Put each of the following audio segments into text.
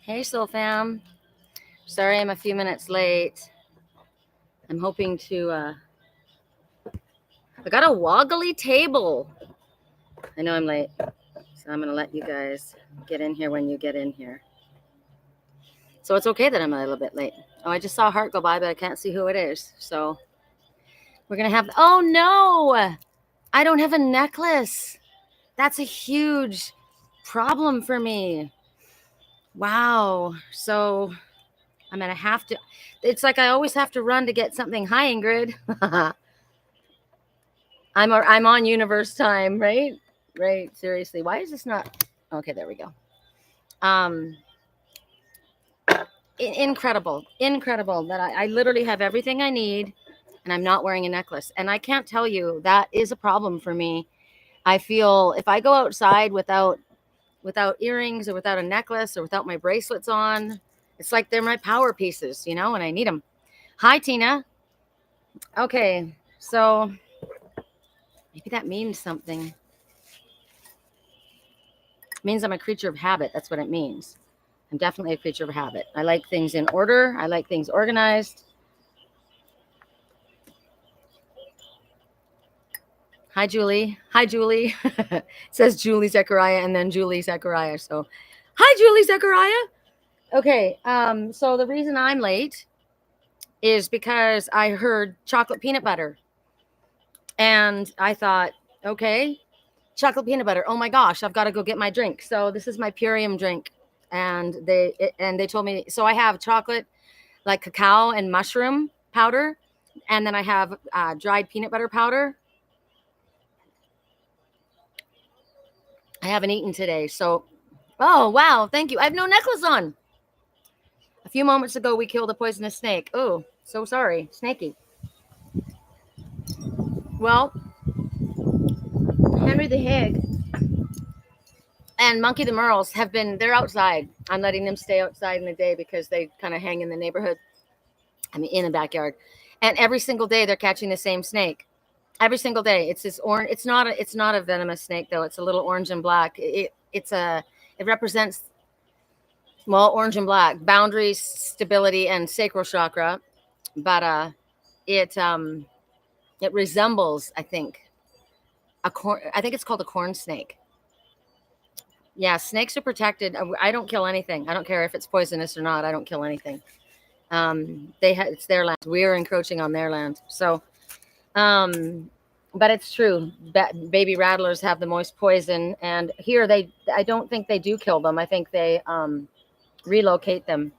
Hey, Soul Fam. Sorry I'm a few minutes late. I'm hoping to, I got a woggly table. I know I'm late, so I'm going to let you guys get in here when you get in here. So it's okay that I'm a little bit late. Oh, I just saw a heart go by, but I can't see who it is. So we're going to have, oh no, I don't have a necklace. That's a huge problem for me. Wow. So I'm going to have to, it's like I always have to run to get something. Hi, Ingrid. I'm on universe time, right? Right. Seriously. Why is this not? Okay, there we go. Um, incredible that I literally have everything I need and I'm not wearing a necklace. And I can't tell you that is a problem for me. I feel if I go outside without earrings or without a necklace or without my bracelets on, it's like they're my power pieces, and I need them. Hi, Tina. Okay, so maybe that means something. It means I'm a creature of habit. That's what it means. I'm definitely a creature of habit. I like things in order. I like things organized. Hi, Julie. Hi, Julie. It says Julie Zechariah and then Julie Zechariah. So, hi, Julie Zechariah. Okay. So the reason I'm late is because I heard chocolate peanut butter, and I thought, okay, chocolate peanut butter. Oh my gosh, I've got to go get my drink. So this is my Purium drink, and they told me. So I have chocolate, like cacao and mushroom powder, and then I have dried peanut butter powder. I haven't eaten today, so oh wow, thank you. I have no necklace on. A few moments ago, we killed a poisonous snake. Oh, so sorry, snaky. Well, Henry the Hag and Monkey the Merles they're outside. I'm letting them stay outside in the day because they kind of hang in the neighborhood. I mean, in the backyard. And every single day they're catching the same snake. Every single day. It's this orange. It's not a venomous snake though. It's a little orange and black. It represents, well, orange and black, boundaries, stability, and sacral chakra. But it resembles, I think, a corn. I think it's called a corn snake. Yeah, snakes are protected. I don't kill anything. I don't care if it's poisonous or not. I don't kill anything. It's their land. We're encroaching on their land. So, but it's true. Baby rattlers have the most poison, and here I don't think they do kill them. I think they relocate them.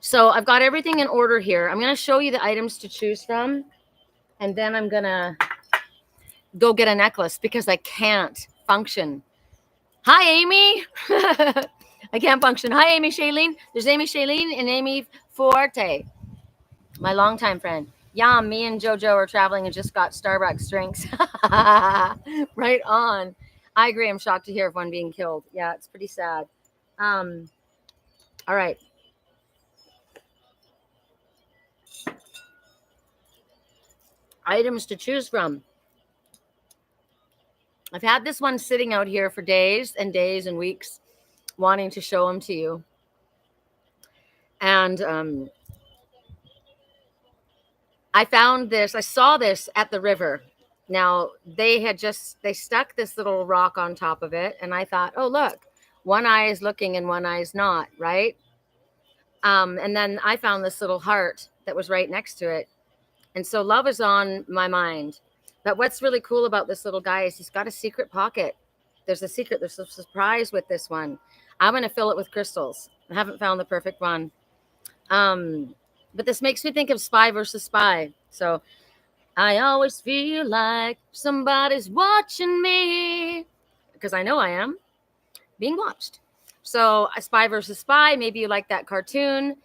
So I've got everything in order here. I'm going to show you the items to choose from, and then I'm going to go get a necklace because I can't function. Hi, Amy. I can't function. Hi, Amy Shailene. There's Amy Shailene and Amy Forte, my longtime friend. Yeah, me and JoJo are traveling and just got Starbucks drinks. Right on. I agree. I'm shocked to hear of one being killed. Yeah, it's pretty sad. All right. Items to choose from. I've had this one sitting out here for days and days and weeks, wanting to show them to you. And I found this. I saw this at the river. Now they stuck this little rock on top of it, and I thought, oh look, one eye is looking and one eye is not, right? And then I found this little heart that was right next to it, and so love is on my mind. But what's really cool about this little guy is he's got a secret pocket. There's a secret. There's a surprise with this one. I'm going to fill it with crystals. I haven't found the perfect one. But this makes me think of Spy versus Spy. So I always feel like somebody's watching me, because I know I am being watched. So a Spy versus Spy, maybe you like that cartoon.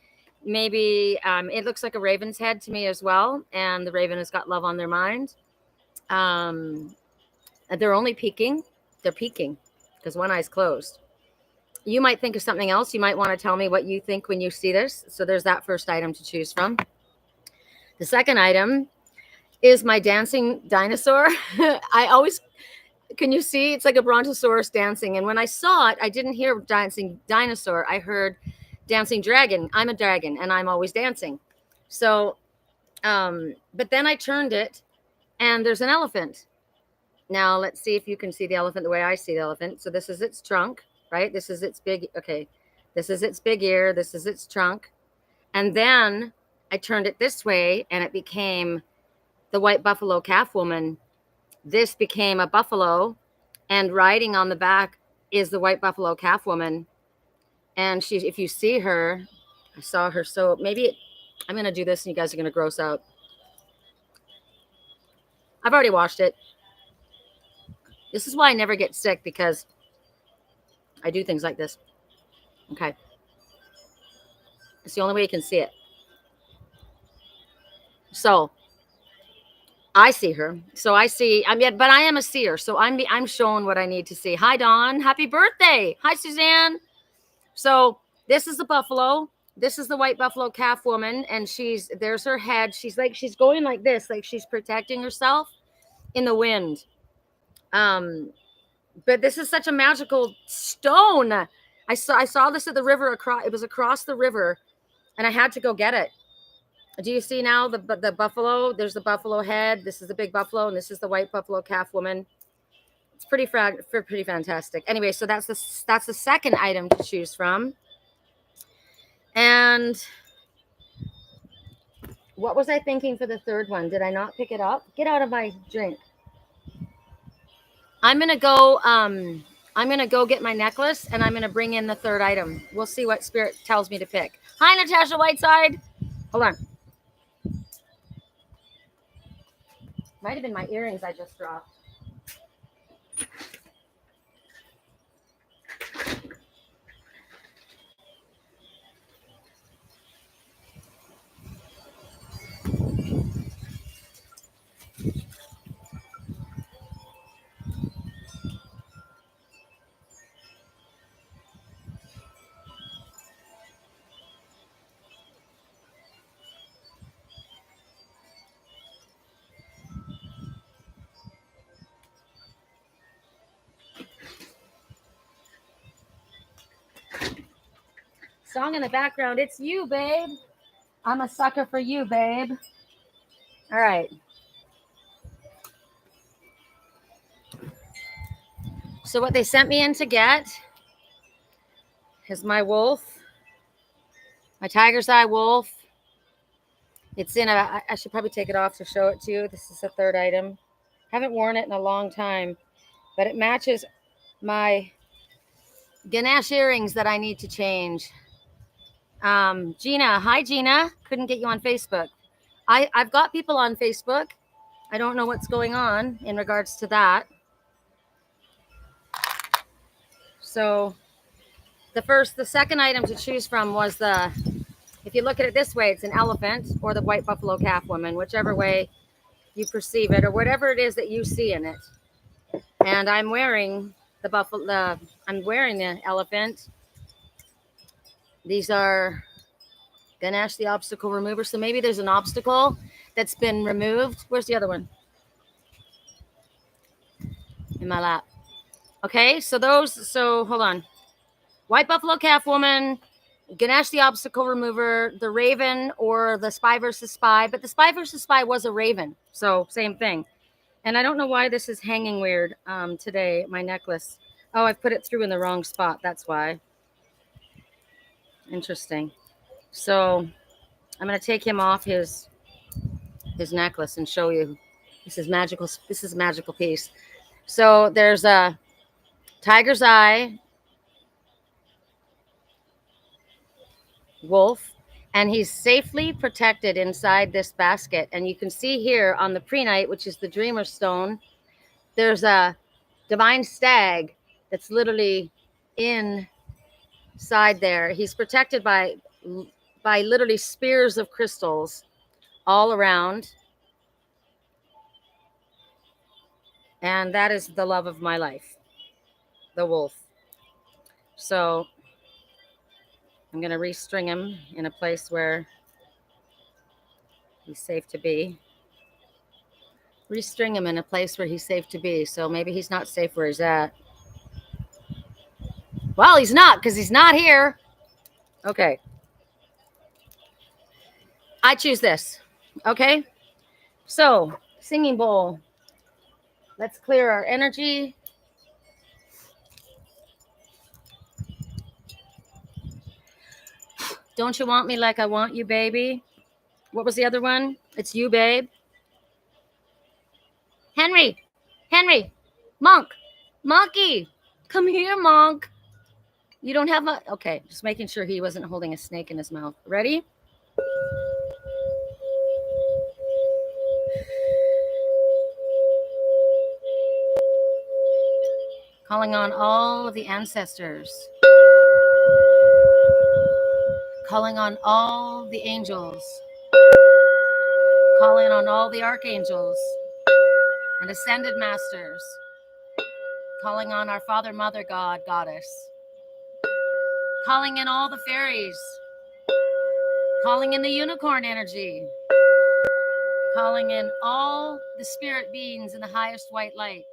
Maybe it looks like a raven's head to me as well. And the raven has got love on their mind. They're only peeking. They're peeking because one eye's closed. You might think of something else. You might want to tell me what you think when you see this. So there's that first item to choose from. The second item is my dancing dinosaur. Can you see? It's like a brontosaurus dancing. And when I saw it, I didn't hear dancing dinosaur. I heard dancing dragon. I'm a dragon and I'm always dancing. So, but then I turned it and there's an elephant. Now let's see if you can see the elephant the way I see the elephant. So this is its trunk, right? This is its big, okay. This is its big ear. This is its trunk. And then I turned it this way and it became the white buffalo calf woman. This became a buffalo, and riding on the back is the white buffalo calf woman. And she, if you see her, I saw her. So maybe I'm going to do this and you guys are going to gross out. I've already washed it. This is why I never get sick, because I do things like this. Okay. It's the only way you can see it. So I see her. So I see, but I am a seer. So I'm shown what I need to see. Hi, Dawn. Happy birthday. Hi, Suzanne. So this is the buffalo. This is the white buffalo calf woman. And there's her head. She's going like this, like she's protecting herself in the wind. But this is such a magical stone. I saw this at the river. It was across the river, and I had to go get it. Do you see now the buffalo? There's the buffalo head. This is the big buffalo, and this is the white buffalo calf woman. It's pretty fantastic. Anyway, so that's the second item to choose from. And what was I thinking for the third one? Did I not pick it up? Get out of my drink. I'm gonna go get my necklace, and I'm gonna bring in the third item. We'll see what spirit tells me to pick. Hi, Natasha Whiteside. Hold on. Might have been my earrings I just dropped. Song in the background. It's you, babe. I'm a sucker for you, babe. All right. So what they sent me in to get is my wolf, my tiger's eye wolf. It's in I should probably take it off to show it to you. This is the third item. Haven't worn it in a long time, but it matches my Ganesh earrings that I need to change. Gina. Hi, Gina. Couldn't get you on Facebook. I've got people on Facebook. I don't know what's going on in regards to that. So the second item to choose from was if you look at it this way, it's an elephant or the white buffalo calf woman, whichever way you perceive it, or whatever it is that you see in it. And I'm wearing I'm wearing the elephant. These are Ganesh, the obstacle remover. So maybe there's an obstacle that's been removed. Where's the other one? In my lap. Okay, so hold on. White buffalo calf woman, Ganesh, the obstacle remover, the raven, or the spy versus spy. But the spy versus spy was a raven, so same thing. And I don't know why this is hanging weird today, my necklace. Oh, I've put it through in the wrong spot. That's why. Interesting. So I'm going to take him off his necklace and show you. This is magical. This is a magical piece. So there's a tiger's eye wolf, and he's safely protected inside this basket. And you can see here on the prehnite, which is the dreamer stone, there's a divine stag that's literally inside there. He's protected by literally spears of crystals all around. And that is the love of my life, the wolf. So I'm going to restring him in a place where he's safe to be. restring him in a place where he's safe to be. So maybe he's not safe where he's at. Well, he's not, because he's not here. Okay. I choose this. Okay. So, singing bowl. Let's clear our energy. Don't you want me like I want you, baby? What was the other one? It's you, babe. Henry, Monk, Monkey, come here, Monk. You don't have a, okay, just making sure he wasn't holding a snake in his mouth. Ready? Calling on all of the ancestors. Calling on all the angels. Calling on all the archangels and ascended masters. Calling on our Father, Mother, God, Goddess. Calling in all the fairies. Calling in the unicorn energy. Calling in all the spirit beings in the highest white light.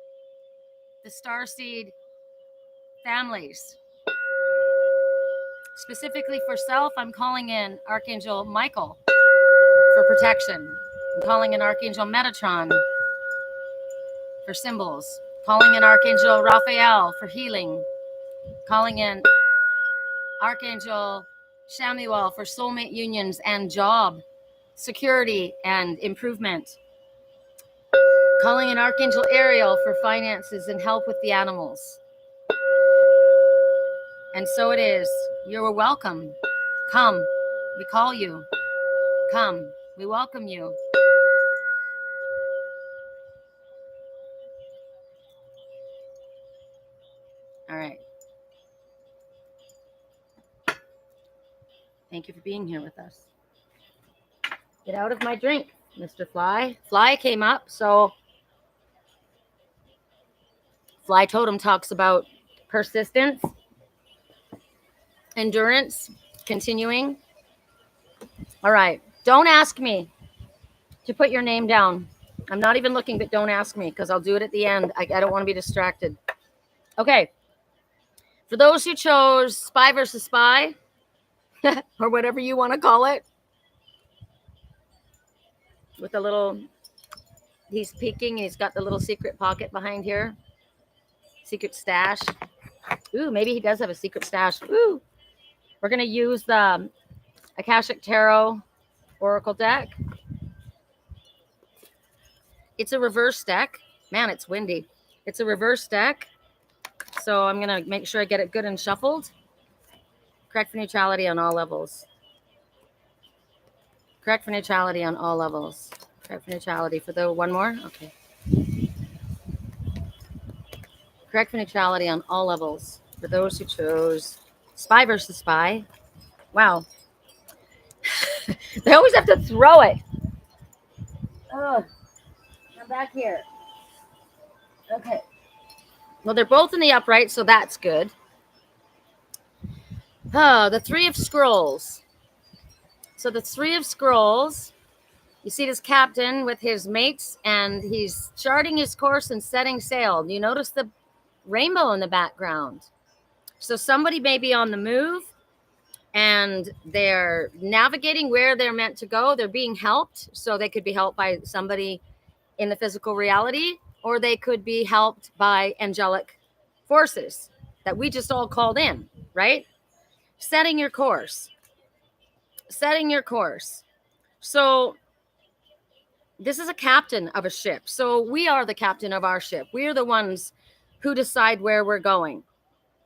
The starseed families. Specifically for self, I'm calling in Archangel Michael for protection. I'm calling in Archangel Metatron for symbols. Calling in Archangel Raphael for healing. Calling in Archangel Samuel for soulmate unions and job security and improvement. Calling in Archangel Ariel for finances and help with the animals. And so it is. You're welcome. Come. We call you. Come. We welcome you. All right. Thank you for being here with us. Get out of my drink, Mr. Fly. Fly came up, so Fly Totem talks about persistence, endurance, continuing. All right. Don't ask me to put your name down. I'm not even looking, but don't ask me because I'll do it at the end. I don't want to be distracted. Okay. For those who chose Spy versus Spy, or whatever you want to call it, with a little, he's peeking. He's got the little secret pocket behind here. Secret stash. Ooh, maybe he does have a secret stash. Ooh. We're going to use the Akashic Tarot Oracle deck. It's a reverse deck. Man, it's windy. It's a reverse deck. So I'm going to make sure I get it good and shuffled. Correct for neutrality on all levels. Correct for neutrality on all levels. Correct for neutrality for the one more. Okay. Correct for neutrality on all levels for those who chose Spy versus Spy. Wow. They always have to throw it. Oh, I'm back here. Okay. Well, they're both in the upright, so that's good. Oh, the Three of Scrolls. So the Three of Scrolls, you see this captain with his mates, and he's charting his course and setting sail. You notice the rainbow in the background. So somebody may be on the move, and they're navigating where they're meant to go. They're being helped. So they could be helped by somebody in the physical reality, or they could be helped by angelic forces that we just all called in, right? Setting your course. Setting your course. So this is a captain of a ship. So we are the captain of our ship. We are the ones who decide where we're going,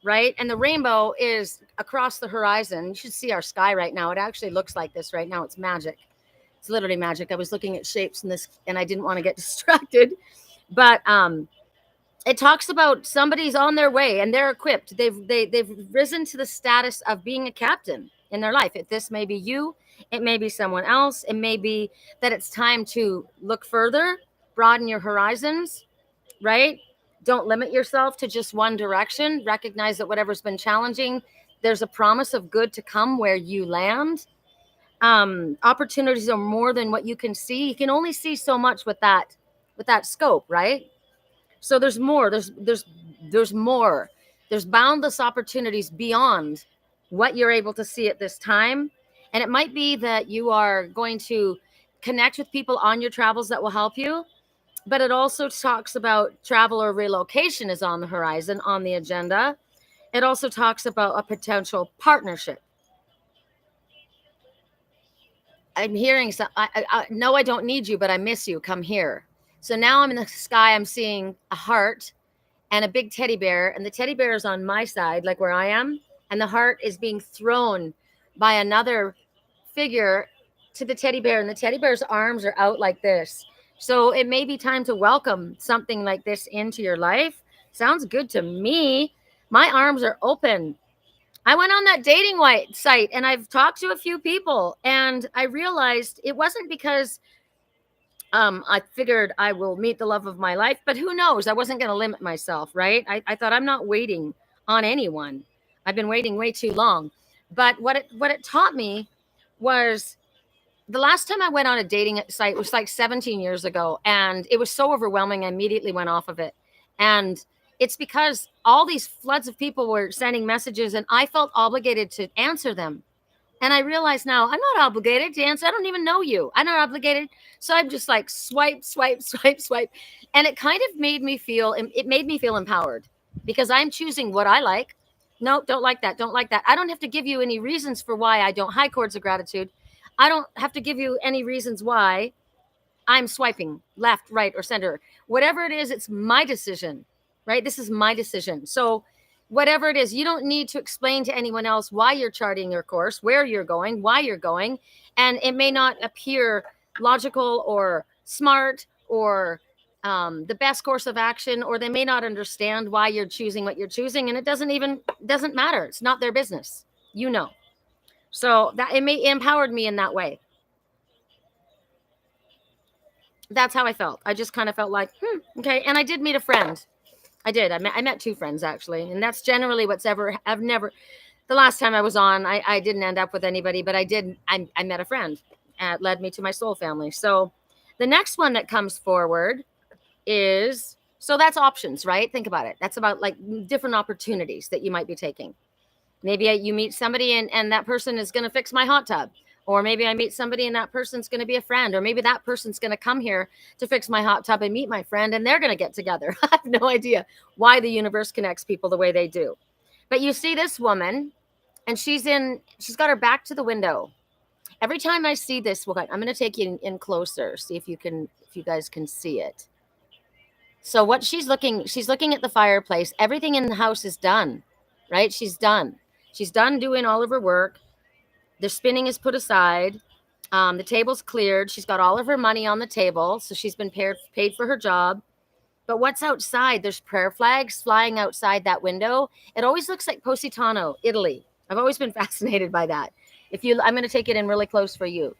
right? And the rainbow is across the horizon. You should see our sky right now. It actually looks like this right now. It's magic. It's literally magic. I was looking at shapes in this and I didn't want to get distracted. But it talks about somebody's on their way and they're equipped. They've risen to the status of being a captain in their life. This may be you. It may be someone else. It may be that it's time to look further, broaden your horizons, right? Don't limit yourself to just one direction. Recognize that whatever's been challenging, there's a promise of good to come where you land. Opportunities are more than what you can see. You can only see so much with that with that scope, right? So there's more. There's more. There's boundless opportunities beyond what you're able to see at this time. And it might be that you are going to connect with people on your travels that will help you. But it also talks about travel or relocation is on the horizon, on the agenda. It also talks about a potential partnership. I'm hearing some. No, I don't need you, but I miss you. Come here. So now I'm in the sky. I'm seeing a heart and a big teddy bear, and the teddy bear is on my side, like where I am, and the heart is being thrown by another figure to the teddy bear, and the teddy bear's arms are out like this. So it may be time to welcome something like this into your life. Sounds good to me. My arms are open. I went on that dating site and I've talked to a few people, and I realized it wasn't because I figured I will meet the love of my life, but who knows? I wasn't going to limit myself, right? I thought I'm not waiting on anyone. I've been waiting way too long. But what it taught me was the last time I went on a dating site was like 17 years ago, and it was so overwhelming. I immediately went off of it. And it's because all these floods of people were sending messages, and I felt obligated to answer them. And I realize now I'm not obligated to answer. I don't even know you. I'm not obligated. So I'm just like swipe, swipe, swipe, swipe. And it kind of made me feel empowered because I'm choosing what I like. No, don't like that. Don't like that. I don't have to give you any reasons for why I don't. High chords of gratitude. I don't have to give you any reasons why I'm swiping left, right, or center. Whatever it is, it's my decision, right? This is my decision. So whatever it is, you don't need to explain to anyone else why you're charting your course, where you're going, why you're going. And it may not appear logical or smart or the best course of action, or they may not understand why you're choosing what you're choosing. And it doesn't matter. It's not their business. You know. So that it empowered me in that way. That's how I felt. I just kind of felt like, okay. And I did meet a friend. I did. I met two friends actually, and that's generally I've never. The last time I was on, I didn't end up with anybody, but I did. I met a friend. It led me to my soul family. So the next one that comes forward is, so that's options, right? Think about it. That's about like different opportunities that you might be taking. Maybe you meet somebody and that person is going to fix my hot tub. Or maybe I meet somebody and that person's going to be a friend. Or maybe that person's going to come here to fix my hot tub and meet my friend, and they're going to get together. I have no idea why the universe connects people the way they do. But you see this woman, and she's got her back to the window. Every time I see this woman, I'm going to take you in closer, see if you guys can see it. So what she's looking at the fireplace. Everything in the house is done, right? She's done. She's done doing all of her work. The spinning is put aside. The table's cleared. She's got all of her money on the table. So she's been paid for her job. But what's outside? There's prayer flags flying outside that window. It always looks like Positano, Italy. I've always been fascinated by that. I'm going to take it in really close for you.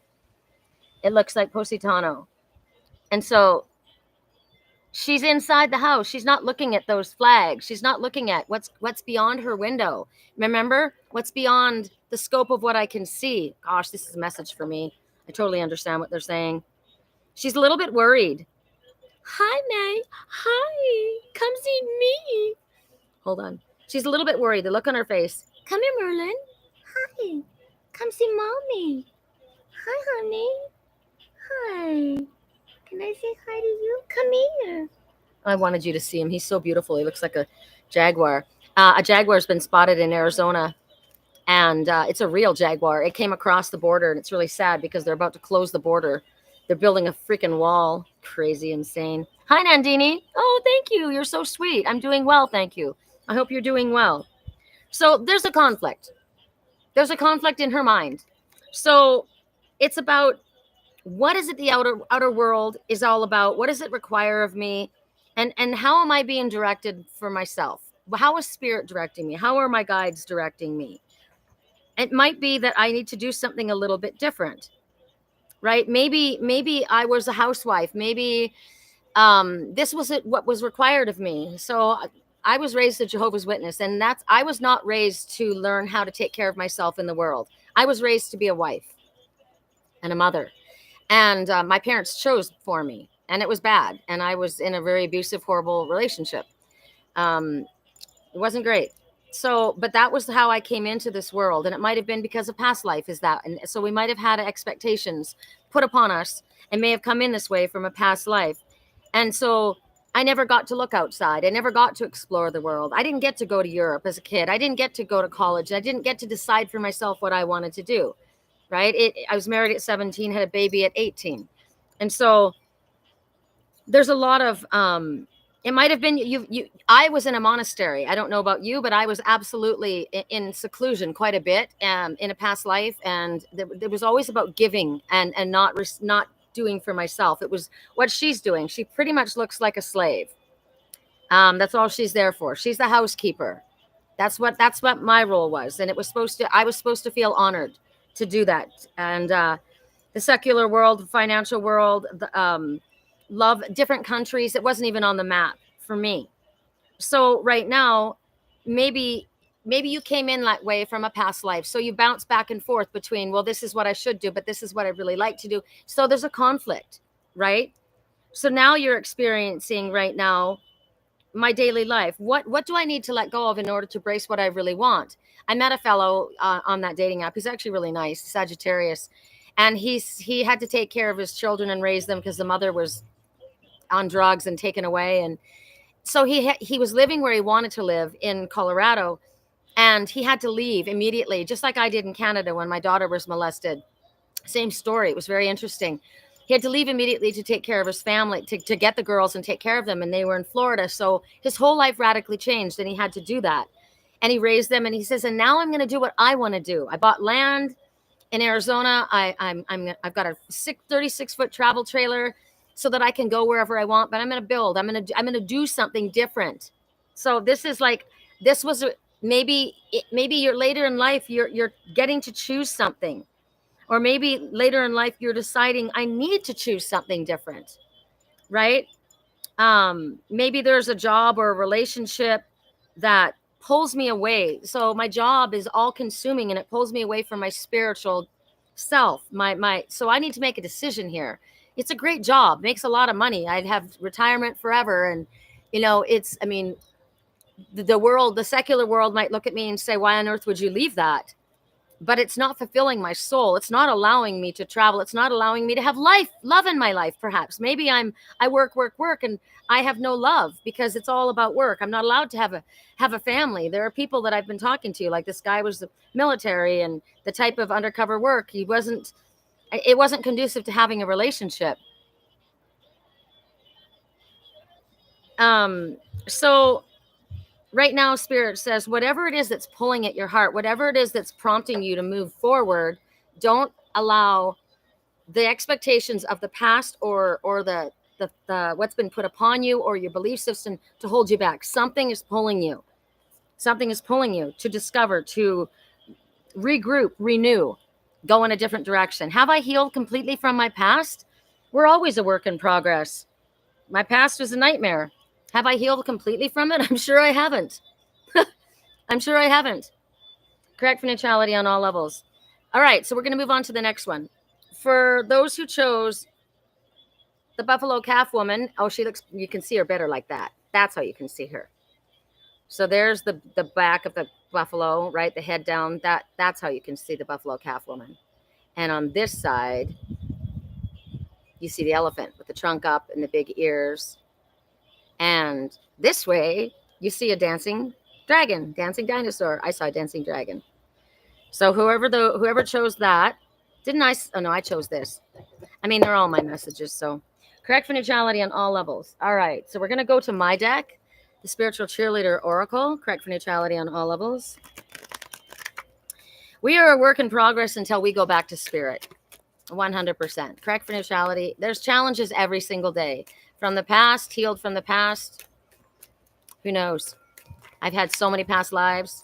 It looks like Positano. And so she's inside the house. She's not looking at those flags. She's not looking at what's beyond her window. Remember, what's beyond the scope of what I can see. Gosh, this is a message for me. I totally understand what they're saying. She's a little bit worried. Hi, May. Hi. Come see me. Hold on. She's a little bit worried. The look on her face. Come here, Merlin. Hi. Come see Mommy. Hi, honey. Hi. Can I say hi to you? Come here. I wanted you to see him. He's so beautiful. He looks like a jaguar. A jaguar's been spotted in Arizona, and it's a real jaguar. It came across the border, and it's really sad because they're about to close the border. They're building a freaking wall. Crazy, insane. Hi, Nandini. Oh, thank you. You're so sweet. I'm doing well, thank you. I hope you're doing well. So there's a conflict. There's a conflict in her mind. So it's about, what is it the outer world is all about? What does it require of me? And how am I being directed for myself? How is spirit directing me? How are my guides directing me? It might be that I need to do something a little bit different, right? Maybe I was a housewife. Maybe this was what was required of me. So I was raised a Jehovah's Witness, and I was not raised to learn how to take care of myself in the world. I was raised to be a wife and a mother. And my parents chose for me. and it was bad. And I was in a very abusive, horrible relationship. It wasn't great. So, but that was how I came into this world. And it might have been because of past life, is that. And so we might have had expectations put upon us and may have come in this way from a past life. And so I never got to look outside. I never got to explore the world. I didn't get to go to Europe as a kid. I didn't get to go to college. I didn't get to decide for myself what I wanted to do. Right. I was married at 17, had a baby at 18. And so there's a lot of, it might have been I was in a monastery. I don't know about you, but I was absolutely in seclusion quite a bit, in a past life. And there was always about giving and not doing for myself. It was what she's doing. She pretty much looks like a slave. That's all she's there for. She's the housekeeper. That's what my role was. And I was supposed to feel honored to do that. And the secular world, the financial world, love, different countries, it wasn't even on the map for me. So right now, maybe you came in that way from a past life. So you bounce back and forth between, well, this is what I should do, but this is what I really like to do. So there's a conflict, right? So now you're experiencing right now my daily life. What do I need to let go of in order to embrace what I really want? I met a fellow on that dating app. He's actually really nice, Sagittarius. And he had to take care of his children and raise them because the mother was on drugs and taken away. And so he was living where he wanted to live in Colorado, and he had to leave immediately, just like I did in Canada when my daughter was molested. Same story. It was very interesting. He had to leave immediately to take care of his family, to get the girls and take care of them. And they were in Florida. So his whole life radically changed, and he had to do that. And he raised them. And he says, and now I'm going to do what I want to do. I bought land in Arizona. I've got a 36-foot travel trailer so that I can go wherever I want, but I'm going to build. I'm going to do something different. So this was maybe you're later in life, you're getting to choose something. Or maybe later in life, you're deciding I need to choose something different, right? Maybe there's a job or a relationship that pulls me away. So my job is all consuming and it pulls me away from my spiritual self. So I need to make a decision here. It's a great job, makes a lot of money. I'd have retirement forever. And, the secular world might look at me and say, why on earth would you leave that? But it's not fulfilling my soul. It's not allowing me to travel. It's not allowing me to have love in my life. Perhaps maybe I work, and I have no love because it's all about work. I'm not allowed to have a family. There are people that I've been talking to, like this guy was the military, and the type of undercover work, it wasn't conducive to having a relationship. So right now, Spirit says, whatever it is that's pulling at your heart, whatever it is that's prompting you to move forward, don't allow the expectations of the past or the what's been put upon you or your belief system to hold you back. Something is pulling you. Something is pulling you to discover, to regroup, renew, go in a different direction. Have I healed completely from my past? We're always a work in progress. My past was a nightmare. Have I healed completely from it? I'm sure I haven't. I'm sure I haven't. Correct for neutrality on all levels. All right, so we're going to move on to the next one. For those who chose the buffalo calf woman, you can see her better like that. That's how you can see her. So there's the back of the buffalo, right? The head down. That's how you can see the buffalo calf woman. And on this side, you see the elephant with the trunk up and the big ears. And this way, you see a dancing dragon, dancing dinosaur. I saw a dancing dragon. So whoever chose that, I chose this. They're all my messages. So correct for neutrality on all levels. All right. So we're going to go to my deck, the Spiritual Cheerleader Oracle, correct for neutrality on all levels. We are a work in progress until we go back to spirit. 100%. Correct for neutrality. There's challenges every single day. From the past, healed from the past. Who knows? I've had so many past lives,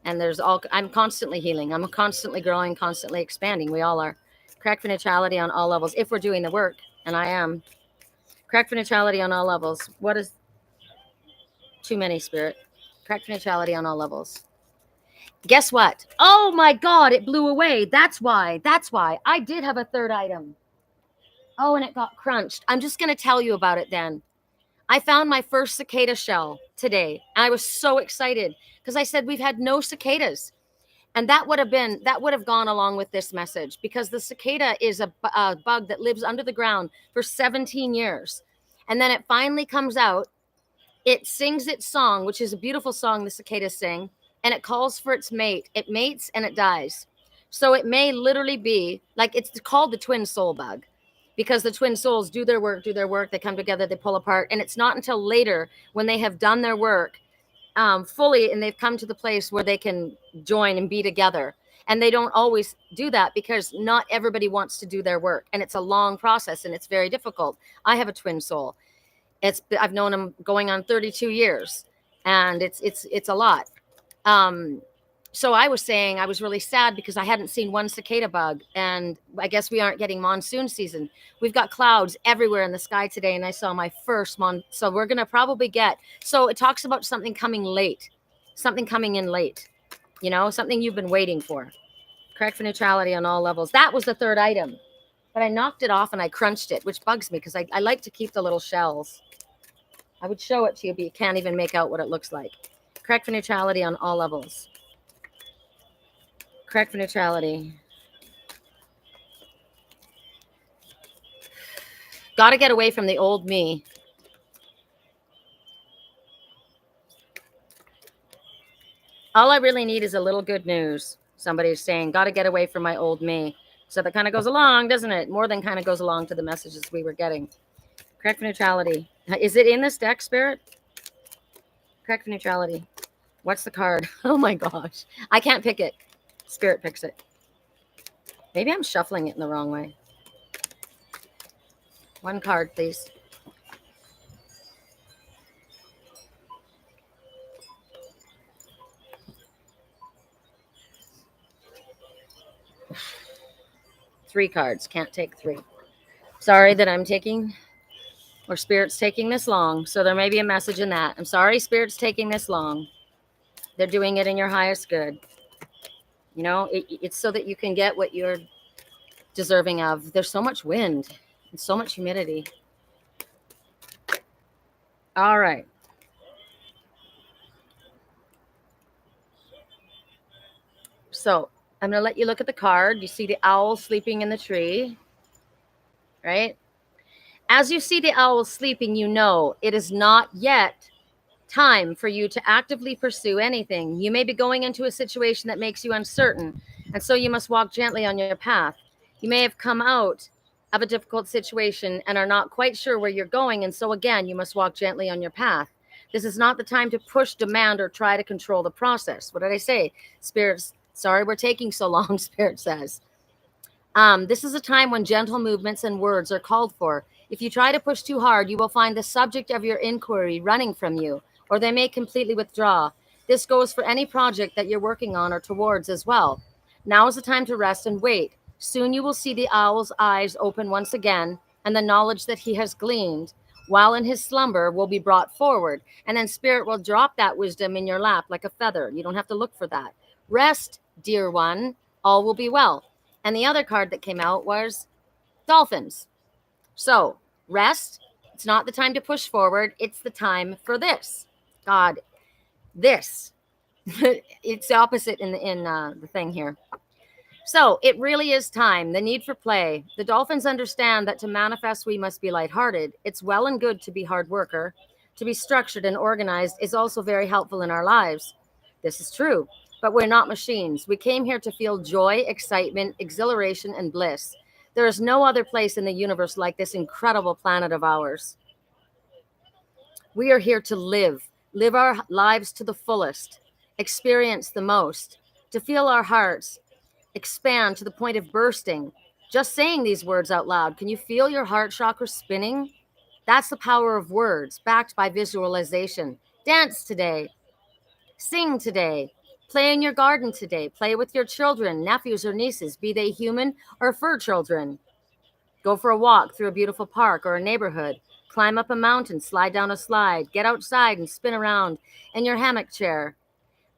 and I'm constantly healing. I'm constantly growing, constantly expanding. We all are. Correct for neutrality on all levels. If we're doing the work, and I am. Correct for neutrality on all levels. What is too many, Spirit? Correct for neutrality on all levels. Guess what? Oh my God, it blew away. That's why. I did have a third item. Oh, and it got crunched. I'm just going to tell you about it then. I found my first cicada shell today. And I was so excited because I said we've had no cicadas. And that would have gone along with this message, because the cicada is a bug that lives under the ground for 17 years. And then it finally comes out. It sings its song, which is a beautiful song the cicadas sing, and it calls for its mate. It mates and it dies. So it may literally be like, it's called the twin soul bug, because the twin souls do their work, they come together, they pull apart. And it's not until later, when they have done their work fully and they've come to the place where they can join and be together. And they don't always do that because not everybody wants to do their work. And it's a long process and it's very difficult. I have a twin soul. I've known him going on 32 years, and it's a lot. So I was saying I was really sad because I hadn't seen one cicada bug, and I guess we aren't getting monsoon season. We've got clouds everywhere in the sky today, and I saw my first so we're going to probably get, so it talks about something coming late, something coming in late, something you've been waiting for. Correct for neutrality on all levels. That was the third item, but I knocked it off and I crunched it, which bugs me because I like to keep the little shells. I would show it to you, but you can't even make out what it looks like. Correct for neutrality on all levels. Correct for neutrality. Got to get away from the old me. All I really need is a little good news. Somebody's saying, got to get away from my old me. So that kind of goes along, doesn't it? More than kind of goes along to the messages we were getting. Correct for neutrality. Is it in this deck, Spirit? Correct for neutrality. What's the card? Oh my gosh. I can't pick it. Spirit picks it. Maybe I'm shuffling it in the wrong way. One card, please. Three cards. Can't take three. Sorry that I'm taking, or Spirit's taking this long. So there may be a message in that. I'm sorry, Spirit's taking this long. They're doing it in your highest good. It's so that you can get what you're deserving of. There's so much wind and so much humidity. All right. So I'm going to let you look at the card. You see the owl sleeping in the tree, right? As you see the owl sleeping, it is not yet time for you to actively pursue anything. You may be going into a situation that makes you uncertain, and so you must walk gently on your path. You may have come out of a difficult situation and are not quite sure where you're going, and so again, you must walk gently on your path. This is not the time to push, demand, or try to control the process. What did I say? Spirits, sorry we're taking so long, Spirit says. This is a time when gentle movements and words are called for. If you try to push too hard, you will find the subject of your inquiry running from you, or they may completely withdraw. This goes for any project that you're working on or towards as well. Now is the time to rest and wait. Soon you will see the owl's eyes open once again, and the knowledge that he has gleaned while in his slumber will be brought forward. And then Spirit will drop that wisdom in your lap like a feather. You don't have to look for that. Rest, dear one, all will be well. And the other card that came out was dolphins. So rest. It's not the time to push forward. It's the time for this. God, this. It's the opposite in the thing here. So it really is time. The need for play. The dolphins understand that to manifest, we must be lighthearted. It's well and good to be hard worker. To be structured and organized is also very helpful in our lives. This is true. But we're not machines. We came here to feel joy, excitement, exhilaration, and bliss. There is no other place in the universe like this incredible planet of ours. We are here to live our lives to the fullest, experience the most, to feel our hearts expand to the point of bursting. Just saying these words out loud, can you feel your heart chakra spinning? That's the power of words, backed by visualization. Dance today. Sing today. Play in your garden today. Play with your children, nephews or nieces, be they human or fur children. Go for a walk through a beautiful park or a neighborhood. Climb up a mountain, slide down a slide. Get outside and spin around in your hammock chair.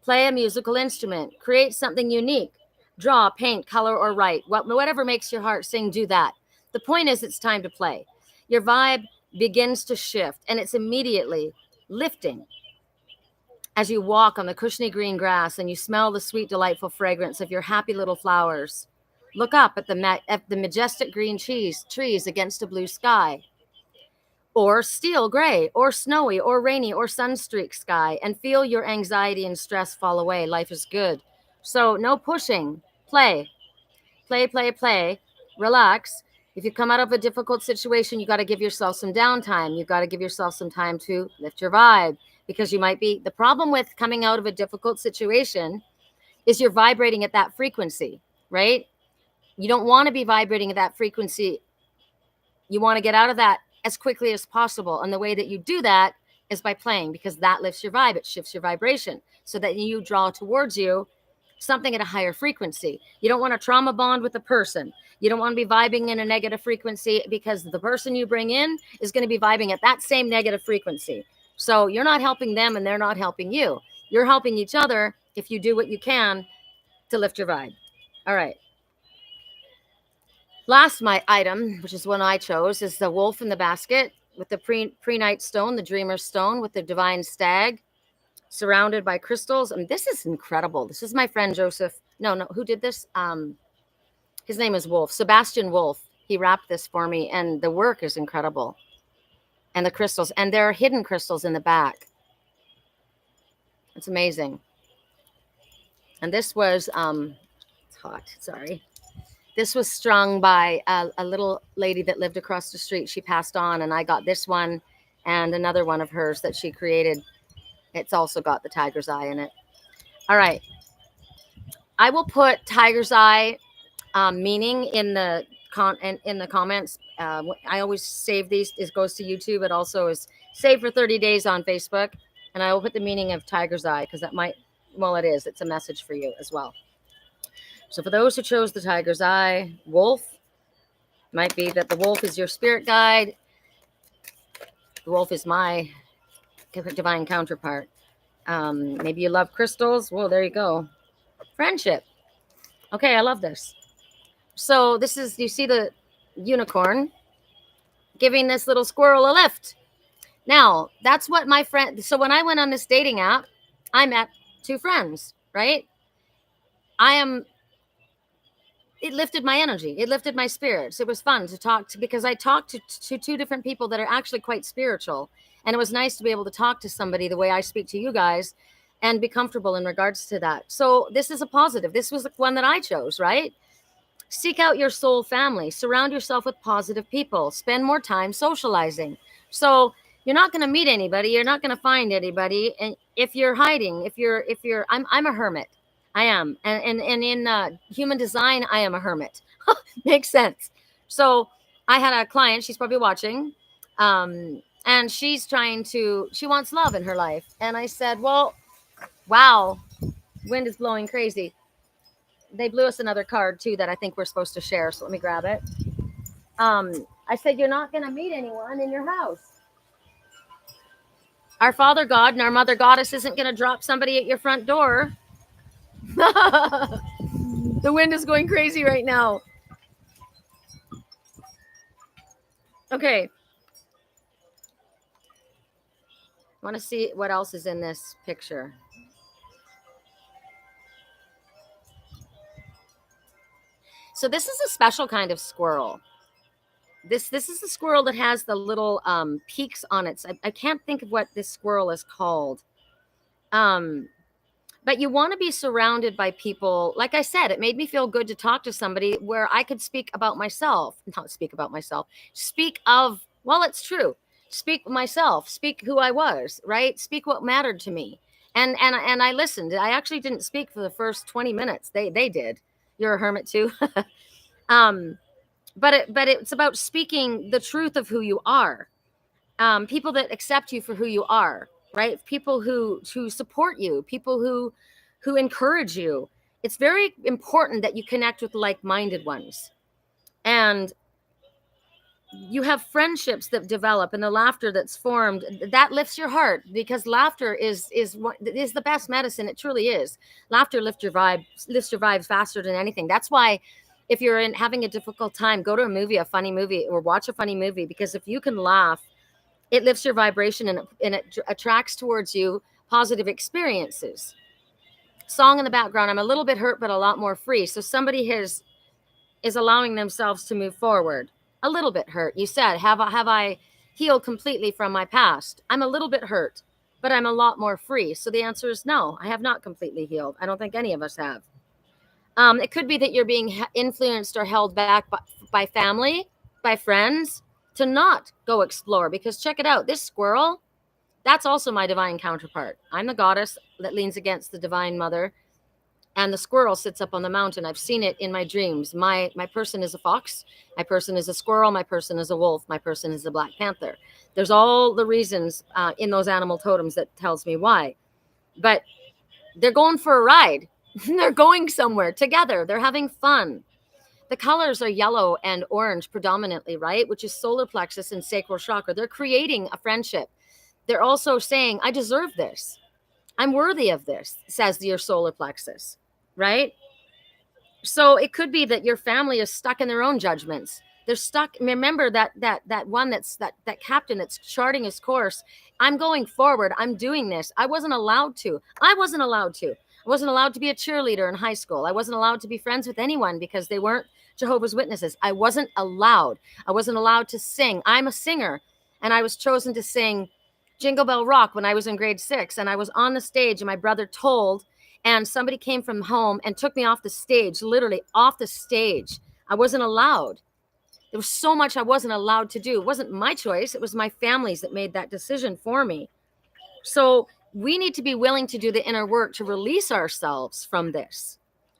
Play a musical instrument. Create something unique. Draw, paint, color, or write. Whatever makes your heart sing, do that. The point is, it's time to play. Your vibe begins to shift, and it's immediately lifting as you walk on the cushiony green grass and you smell the sweet, delightful fragrance of your happy little flowers. Look up at the majestic green trees against a blue sky, or steel gray, or snowy, or rainy, or sun-streaked sky, and feel your anxiety and stress fall away. Life is good. So no pushing. Play. Play, play, play. Relax. If you come out of a difficult situation, you got to give yourself some downtime. You got to give yourself some time to lift your vibe, because you might be, the problem with coming out of a difficult situation is you're vibrating at that frequency, right? You don't want to be vibrating at that frequency. You want to get out of that as quickly as possible. And the way that you do that is by playing, because that lifts your vibe. It shifts your vibration so that you draw towards you something at a higher frequency. You don't want to trauma bond with a person. You don't want to be vibing in a negative frequency, because the person you bring in is going to be vibing at that same negative frequency. So you're not helping them and they're not helping you. You're helping each other if you do what you can to lift your vibe. All right. Last my item, which is one I chose, is the wolf in the basket with the pre-night stone, the dreamer's stone with the divine stag, surrounded by crystals. I mean, this is incredible. This is my friend Joseph. No, who did this? His name is Wolf, Sebastian Wolf. He wrapped this for me, and the work is incredible. And the crystals, and there are hidden crystals in the back. It's amazing. And this was, it's hot, sorry. This was strung by a little lady that lived across the street. She passed on, and I got this one and another one of hers that she created. It's also got the tiger's eye in it. All right. I will put tiger's eye meaning in the comments. I always save these. It goes to YouTube. It also is saved for 30 days on Facebook. And I will put the meaning of tiger's eye, because that might, well, it is. It's a message for you as well. So for those who chose the tiger's eye, wolf, might be that the wolf is your spirit guide. The wolf is my divine counterpart. Maybe you love crystals. Well, there you go. Friendship. Okay, I love this. So this is, you see the unicorn giving this little squirrel a lift. Now, that's what my friend, so when I went on this dating app, I met two friends, right? It lifted my energy. It lifted my spirits. It was fun to talk to, because I talked to two different people that are actually quite spiritual. And it was nice to be able to talk to somebody the way I speak to you guys and be comfortable in regards to that. So this is a positive. This was the one that I chose, right? Seek out your soul family. Surround yourself with positive people. Spend more time socializing. So you're not going to meet anybody. You're not going to find anybody. And if you're hiding, I'm a hermit. I am. And in human design, I am a hermit. Makes sense. So I had a client, she's probably watching, and she wants love in her life. And I said, well, wow, wind is blowing crazy. They blew us another card too that I think we're supposed to share. So let me grab it. I said, you're not going to meet anyone in your house. Our Father God and our Mother Goddess isn't going to drop somebody at your front door. The wind is going crazy right now. Okay. I want to see what else is in this picture. So this is a special kind of squirrel. This is the squirrel that has the little peaks on it. I can't think of what this squirrel is called. But you want to be surrounded by people. Like I said, it made me feel good to talk to somebody where I could speak about myself. Not speak about myself. Speak of, well, it's true. Speak myself. Speak who I was, right? Speak what mattered to me. And I listened. I actually didn't speak for the first 20 minutes. They did. You're a hermit too. But it's about speaking the truth of who you are. People that accept you for who you are. Right? People who support you, people who encourage you. It's very important that you connect with like-minded ones. And you have friendships that develop, and the laughter that's formed, that lifts your heart, because laughter is the best medicine. It truly is. Laughter lifts your vibes faster than anything. That's why If you're having a difficult time, go to a movie, a funny movie, or watch a funny movie, because if you can laugh, it lifts your vibration, and it attracts towards you positive experiences. Song in the background, I'm a little bit hurt, but a lot more free. So somebody is allowing themselves to move forward. A little bit hurt. You said, have I healed completely from my past? I'm a little bit hurt, but I'm a lot more free. So the answer is no, I have not completely healed. I don't think any of us have. It could be that you're being influenced or held back by family, by friends, to not go explore. Because check it out, this squirrel, that's also my divine counterpart. I'm the goddess that leans against the divine mother, and the squirrel sits up on the mountain. I've seen it in my dreams. My person is a fox. My person is a squirrel. My person is a wolf. My person is a black panther. There's all the reasons in those animal totems that tells me why. But they're going for a ride. They're going somewhere together. They're having fun. The colors are yellow and orange predominantly, right? Which is solar plexus and sacral chakra. They're creating a friendship. They're also saying, I deserve this. I'm worthy of this, says your solar plexus, right? So it could be that your family is stuck in their own judgments. They're stuck. Remember that one that captain that's charting his course. I'm going forward. I'm doing this. I wasn't allowed to. I wasn't allowed to be a cheerleader in high school. I wasn't allowed to be friends with anyone because they weren't Jehovah's Witnesses. I wasn't allowed. I wasn't allowed to sing. I'm a singer, and I was chosen to sing Jingle Bell Rock when I was in grade 6, and I was on the stage, and my brother told, and somebody came from home and took me off the stage, literally off the stage. I wasn't allowed. There was so much I wasn't allowed to do. It wasn't my choice. It was my family's that made that decision for me. So we need to be willing to do the inner work to release ourselves from this,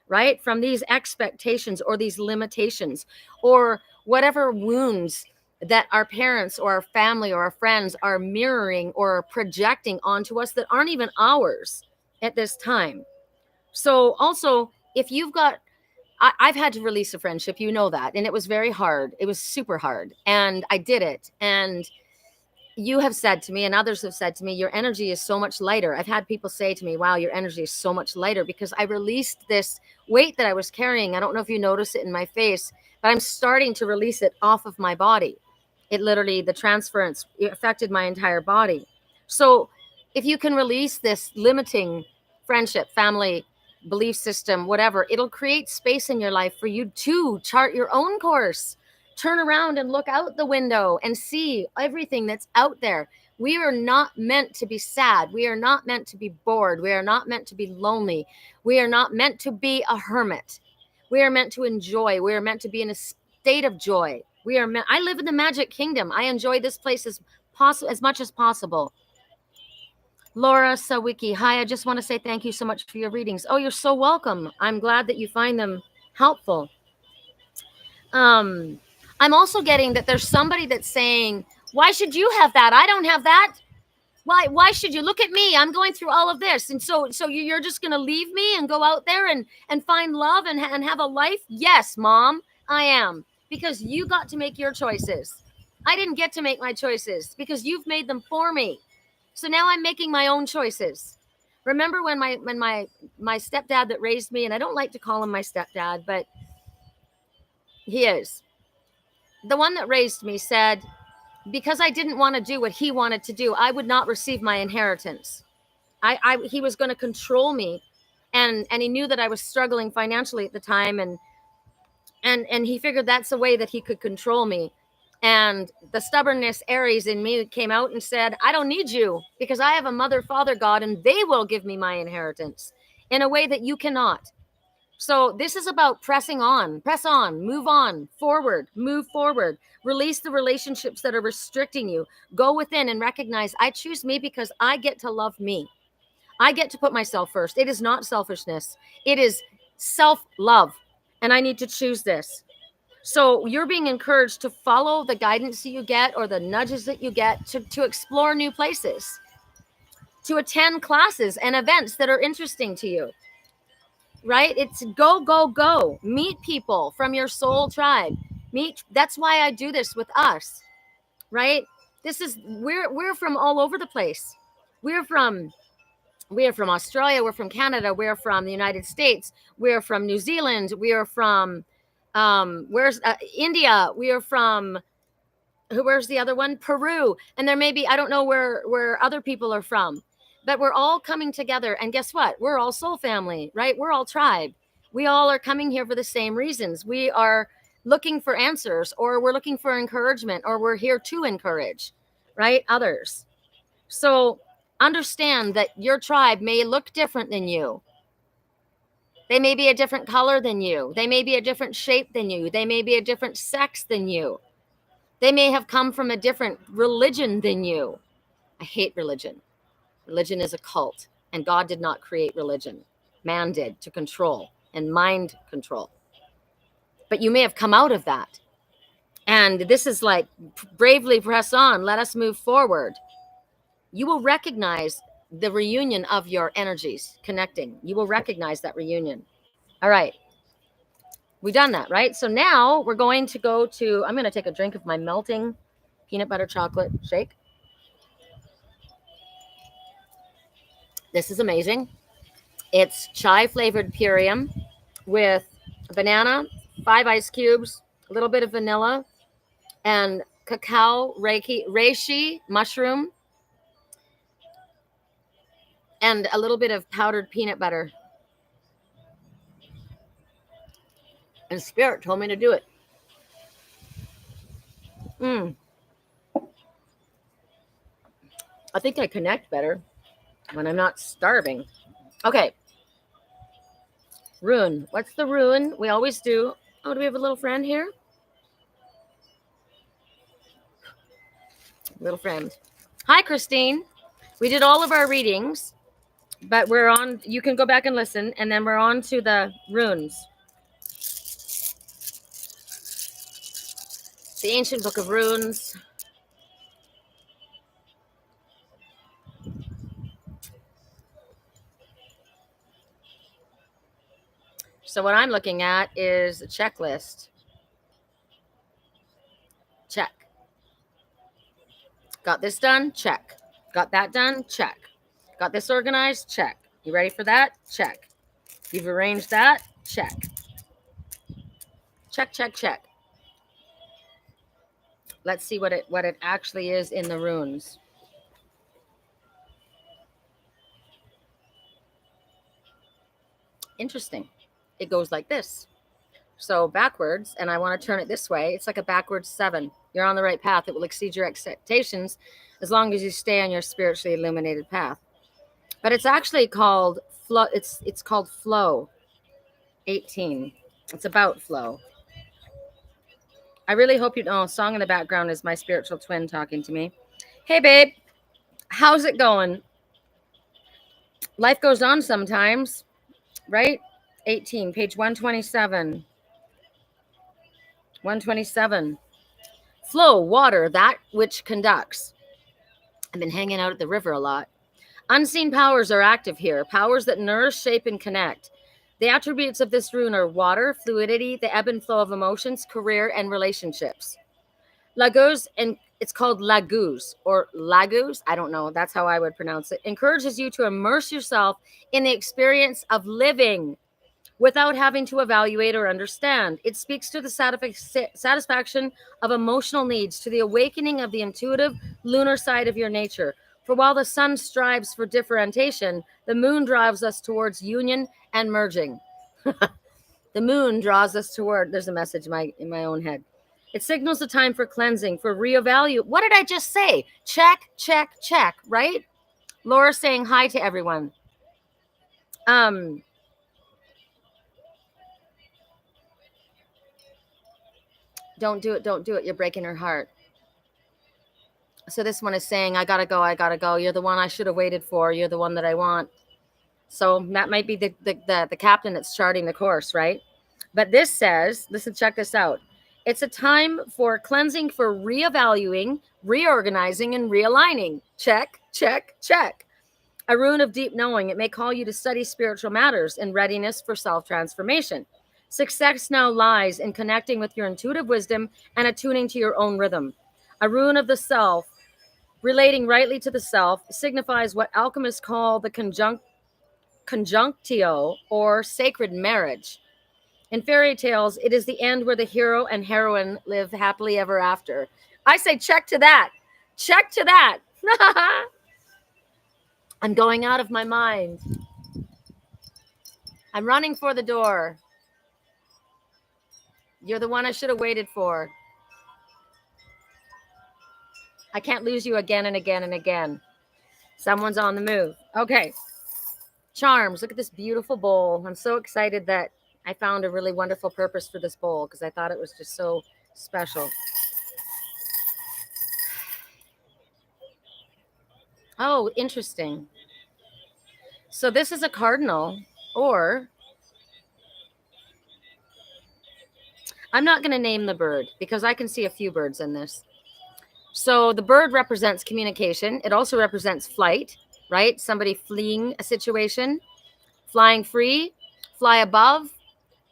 right? From these expectations or these limitations or whatever wounds that our parents or our family or our friends are mirroring or projecting onto us that aren't even ours at this time. So also, if you've got, I've had to release a friendship, you know that, and it was very hard. It was super hard, and I did it. And you have said to me, and others have said to me, your energy is so much lighter. I've had people say to me, wow, your energy is so much lighter, because I released this weight that I was carrying. I don't know if you notice it in my face, but I'm starting to release it off of my body. It literally, the transference, it affected my entire body. So if you can release this limiting friendship, family, belief system, whatever, it'll create space in your life for you to chart your own course. Turn around and look out the window and see everything that's out there. We are not meant to be sad. We are not meant to be bored. We are not meant to be lonely. We are not meant to be a hermit. We are meant to enjoy. We are meant to be in a state of joy. I live in the magic kingdom. I enjoy this place as much as possible. Laura Sawicki, hi, I just want to say thank you so much for your readings. Oh, you're so welcome. I'm glad that you find them helpful. I'm also getting that there's somebody that's saying, why should you have that? I don't have that. Why should you? Look at me. I'm going through all of this. And so you're just going to leave me and go out there and find love and have a life? Yes, Mom, I am. Because you got to make your choices. I didn't get to make my choices because you've made them for me. So now I'm making my own choices. Remember when my stepdad that raised me, and I don't like to call him my stepdad, but he is. The one that raised me said, because I didn't want to do what he wanted to do, I would not receive my inheritance. He was going to control me, and he knew that I was struggling financially at the time, and he figured that's a way that he could control me. And the stubbornness Aries in me came out and said, I don't need you because I have a mother, father, God, and they will give me my inheritance in a way that you cannot. So this is about pressing on, press on, move on, forward, move forward, release the relationships that are restricting you, go within and recognize I choose me because I get to love me. I get to put myself first. It is not selfishness. It is self-love. And I need to choose this. So you're being encouraged to follow the guidance that you get or the nudges that you get to explore new places, to attend classes and events that are interesting to you, right? It's go, go, go. Meet people from your soul tribe. That's why I do this with us, right? We're from all over the place. We're from Australia. We're from Canada. We're from the United States. We're from New Zealand. We are from Where's India? We are from, where's the other one? Peru. And there may be, I don't know where other people are from, but we're all coming together. And guess what? We're all soul family, right? We're all tribe. We all are coming here for the same reasons. We are looking for answers, or we're looking for encouragement, or we're here to encourage, right? Others. So understand that your tribe may look different than you. They may be a different color than you. They may be a different shape than you. They may be a different sex than you. They may have come from a different religion than you. I hate religion. Religion is a cult, and God did not create religion. Man did, to control and mind control. But you may have come out of that. And this is like, bravely press on. Let us move forward. You will recognize the reunion of your energies connecting. You will recognize that reunion. All right. We've done that, right? So now we're going to go to, I'm going to take a drink of my melting peanut butter chocolate shake. This is amazing. It's chai flavored Purium with banana, 5 ice cubes, a little bit of vanilla, and cacao reishi mushroom, and a little bit of powdered peanut butter. And Spirit told me to do it. I think I connect better when I'm not starving. Okay. Rune. What's the rune? We always do. Oh, do we have a little friend here? Little friend. Hi, Christine. We did all of our readings, but we're on, you can go back and listen, and then we're on to the runes. The ancient book of runes. So what I'm looking at is a checklist. Check. Got this done? Check. Got that done? Check. Got this organized? Check. You ready for that? Check. You've arranged that? Check. Check, check, check. Let's see what it actually is in the runes. Interesting. It goes like this. So backwards, and I want to turn it this way. It's like a backwards 7. You're on the right path. It will exceed your expectations as long as you stay on your spiritually illuminated path. But it's actually called flow. It's called flow. 18. It's about flow. I really hope you know. Song in the background is my spiritual twin talking to me. Hey, babe. How's it going? Life goes on sometimes, right? 18, page 127. 127. Flow, water, that which conducts. I've been hanging out at the river a lot. Unseen powers are active here, powers that nourish, shape, and connect. The attributes of this rune are water, fluidity, the ebb and flow of emotions, career, and relationships. Laguz, and it's called Laguz or Laguz. I don't know. That's how I would pronounce it. Encourages you to immerse yourself in the experience of living without having to evaluate or understand. It speaks to the satisfaction of emotional needs, to the awakening of the intuitive lunar side of your nature. For while the sun strives for differentiation, the moon drives us towards union and merging. The moon draws us toward, there's a message in my own head. It signals the time for cleansing, for reevaluate. What did I just say? Check, check, check, right? Laura saying hi to everyone. Don't do it. Don't do it. You're breaking her heart. So this one is saying, I gotta go. I gotta go. You're the one I should have waited for. You're the one that I want. So that might be the captain that's charting the course, right? But this says, listen, check this out. It's a time for cleansing, for reevaluating, reorganizing, and realigning. Check, check, check. A rune of deep knowing. It may call you to study spiritual matters in readiness for self-transformation. Success now lies in connecting with your intuitive wisdom and attuning to your own rhythm. A rune of the self, relating rightly to the self, signifies what alchemists call the conjunctio or sacred marriage. In fairy tales, it is the end where the hero and heroine live happily ever after. I say check to that. Check to that. I'm going out of my mind. I'm running for the door. You're the one I should have waited for. I can't lose you again and again and again. Someone's on the move. Okay. Charms. Look at this beautiful bowl. I'm so excited that I found a really wonderful purpose for this bowl because I thought it was just so special. Oh, interesting. So this is a cardinal, or I'm not going to name the bird because I can see a few birds in this. So the bird represents communication. It also represents flight, right? Somebody fleeing a situation, flying free, fly above.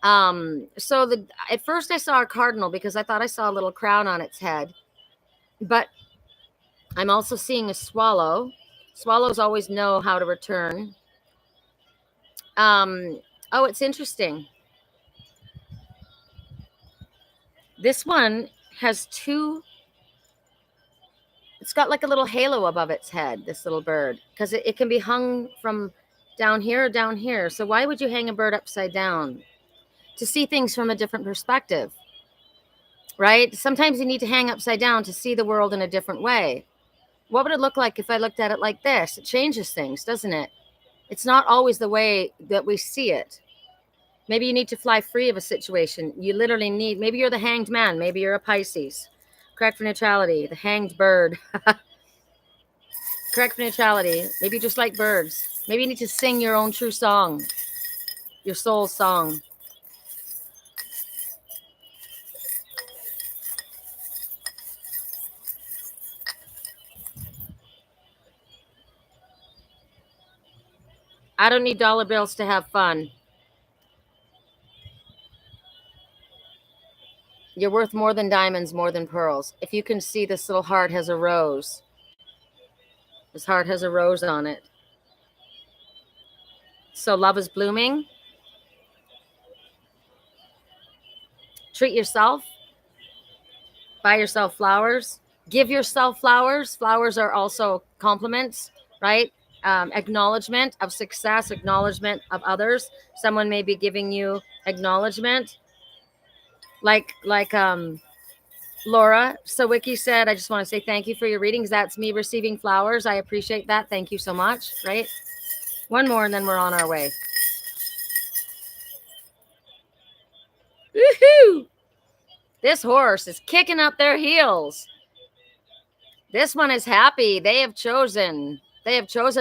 At first I saw a cardinal because I thought I saw a little crown on its head, but I'm also seeing a swallow. Swallows always know how to return. Oh, it's interesting. This one has two. It's got like a little halo above its head, this little bird, because it can be hung from down here or down here. So why would you hang a bird upside down? To see things from a different perspective, right? Sometimes you need to hang upside down to see the world in a different way. What would it look like if I looked at it like this? It changes things, doesn't it? It's not always the way that we see it. Maybe you need to fly free of a situation. You literally need, maybe you're the hanged man. Maybe you're a Pisces. Correct for neutrality, the hanged bird. Correct for neutrality. Maybe you just like birds. Maybe you need to sing your own true song, your soul song. I don't need dollar bills to have fun. You're worth more than diamonds, more than pearls. If you can see, this little heart has a rose. This heart has a rose on it. So love is blooming. Treat yourself. Buy yourself flowers. Give yourself flowers. Flowers are also compliments, right? Acknowledgement of success, acknowledgement of others. Someone may be giving you acknowledgement. Like Laura Sawicki said, I just want to say thank you for your readings. That's me receiving flowers. I appreciate that. Thank you so much, right? One more and then we're on our way. Woohoo! This horse is kicking up their heels. This one is happy. They have chosen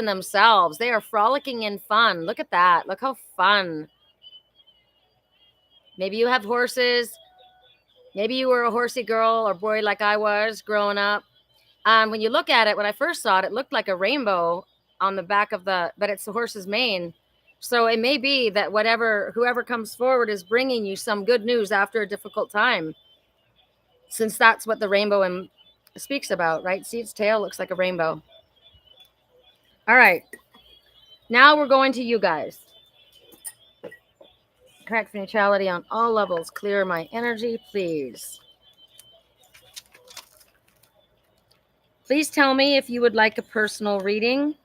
themselves. They are frolicking in fun. Look at that. Look how fun. Maybe you have horses. Maybe you were a horsey girl or boy like I was growing up. When you look at it, when I first saw it, it looked like a rainbow on the back of but it's the horse's mane. So it may be that whoever comes forward is bringing you some good news after a difficult time, since that's what the rainbow speaks about, right? See, its tail looks like a rainbow. All right. Now we're going to you guys. Correct for neutrality on all levels. Clear my energy, please. Please tell me if you would like a personal reading.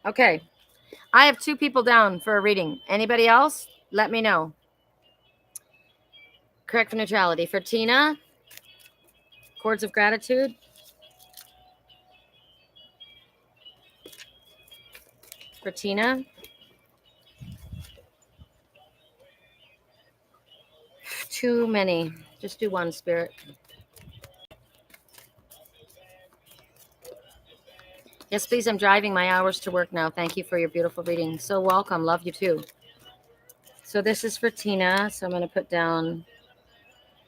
Okay. I have 2 people down for a reading. Anybody else? Let me know. Correct for neutrality. For Tina, Chords of Gratitude. For Tina. Too many. Just do one, Spirit. Yes, please. I'm driving my hours to work now. Thank you for your beautiful reading. So welcome. Love you too. So this is for Tina. So I'm going to put down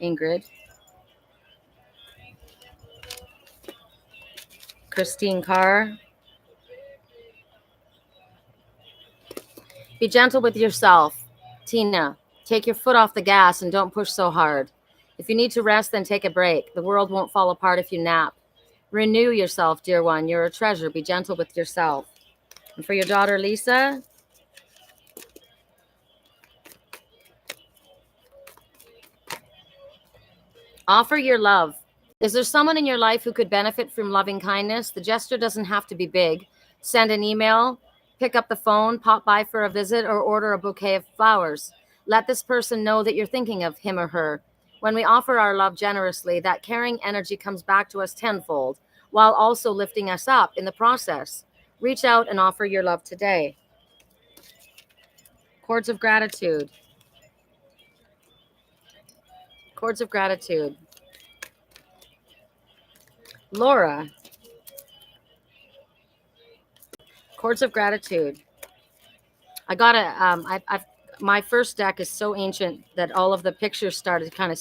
Ingrid. Christine Carr. Be gentle with yourself. Tina, take your foot off the gas and don't push so hard. If you need to rest, then take a break. The world won't fall apart if you nap. Renew yourself, dear one. You're a treasure. Be gentle with yourself. And for your daughter, Lisa, offer your love. Is there someone in your life who could benefit from loving kindness? The gesture doesn't have to be big. Send an email, pick up the phone, pop by for a visit, or order a bouquet of flowers. Let this person know that you're thinking of him or her. When we offer our love generously, that caring energy comes back to us tenfold, while also lifting us up in the process. Reach out and offer your love today. Chords of gratitude. Chords of gratitude. Laura. Chords of gratitude. I got a, my first deck is so ancient that all of the pictures started to kind of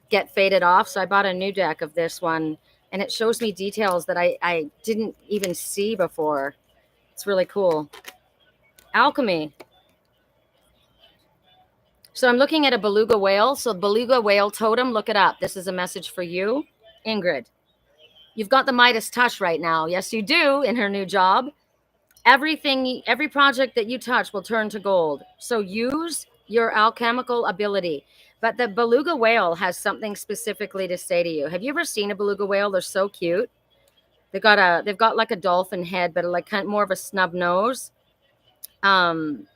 get faded off. So I bought a new deck of this one, and it shows me details that I didn't even see before. It's really cool. Alchemy. So I'm looking at a beluga whale. So beluga whale totem, look it up. This is a message for you, Ingrid. You've got the Midas touch right now. Yes, you do, in her new job. Everything, every project that you touch will turn to gold. So use your alchemical ability. But the beluga whale has something specifically to say to you. Have you ever seen a beluga whale? They're so cute. They've got like a dolphin head, but like kind of more of a snub nose. God,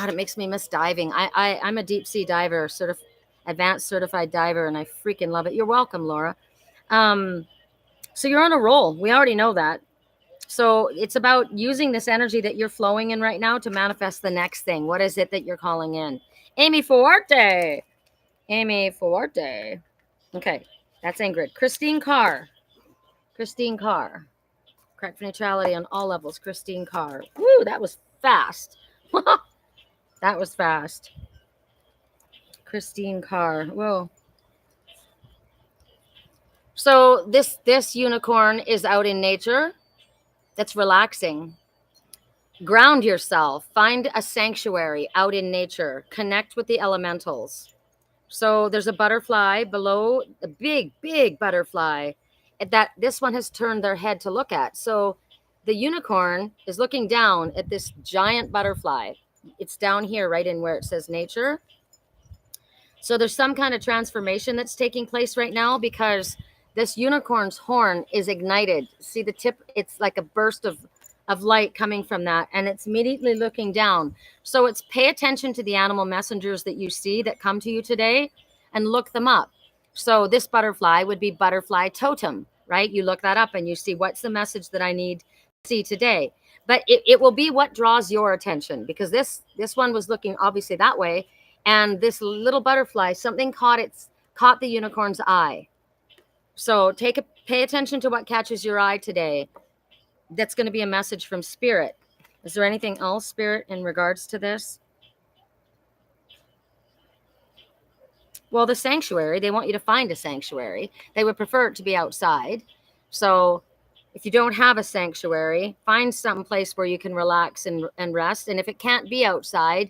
it makes me miss diving. I'm a deep sea diver, advanced certified diver, and I freaking love it. You're welcome, Laura. So you're on a roll. We already know that. So it's about using this energy that you're flowing in right now to manifest the next thing. What is it that you're calling in? Amy Forte. Amy Forte. Okay, that's Ingrid. Christine Carr. Christine Carr. Correct for neutrality on all levels. Christine Carr. Woo, that was fast. That was fast. Christine Carr. Whoa. So this unicorn is out in nature. That's relaxing. Ground yourself. Find a sanctuary out in nature. Connect with the elementals. So there's a butterfly below, a big, big butterfly that this one has turned their head to look at. So the unicorn is looking down at this giant butterfly. It's down here, right in where it says nature. So there's some kind of transformation that's taking place right now because this unicorn's horn is ignited. See the tip? It's like a burst of light coming from that, and it's immediately looking down. So it's pay attention to the animal messengers that you see that come to you today and look them up. So this butterfly would be butterfly totem, right? You look that up and you see what's the message that I need to see today. But it will be what draws your attention, because this one was looking obviously that way, and this little butterfly, something caught the unicorn's eye. So pay attention to what catches your eye today. That's going to be a message from Spirit. Is there anything else, Spirit, in regards to this? Well, the sanctuary, they want you to find a sanctuary. They would prefer it to be outside. So if you don't have a sanctuary, find some place where you can relax and rest. And if it can't be outside,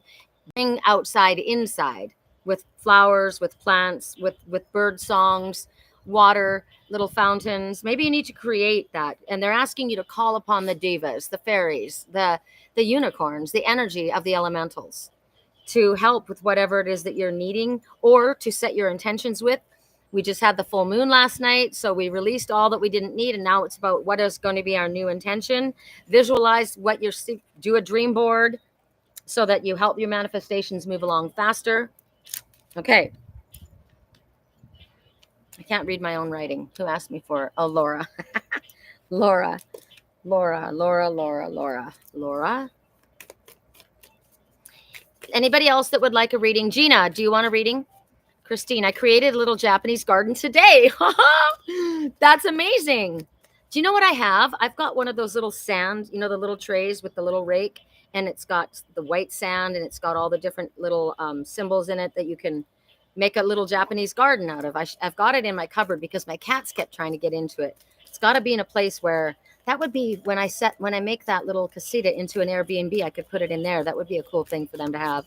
bring outside inside with flowers, with plants, with bird songs, water, little fountains. Maybe you need to create that. And they're asking you to call upon the divas, the fairies, the unicorns, the energy of the elementals to help with whatever it is that you're needing, or to set your intentions with. We just had the full moon last night, so we released all that we didn't need, and now it's about what is going to be our new intention. Visualize what you're, do a dream board so that you help your manifestations move along faster. Okay. I can't read my own writing. Who asked me for it? Oh, Laura. Laura. Anybody else that would like a reading? Gina, do you want a reading? Christine, I created a little Japanese garden today. That's amazing. Do you know what I have? I've got one of those little sand, the little trays with the little rake, and it's got the white sand, and it's got all the different little symbols in it that you can make a little Japanese garden out of. I've got it in my cupboard because my cats kept trying to get into it. It's got to be in a place where that would be when I make that little casita into an Airbnb, I could put it in there. That would be a cool thing for them to have.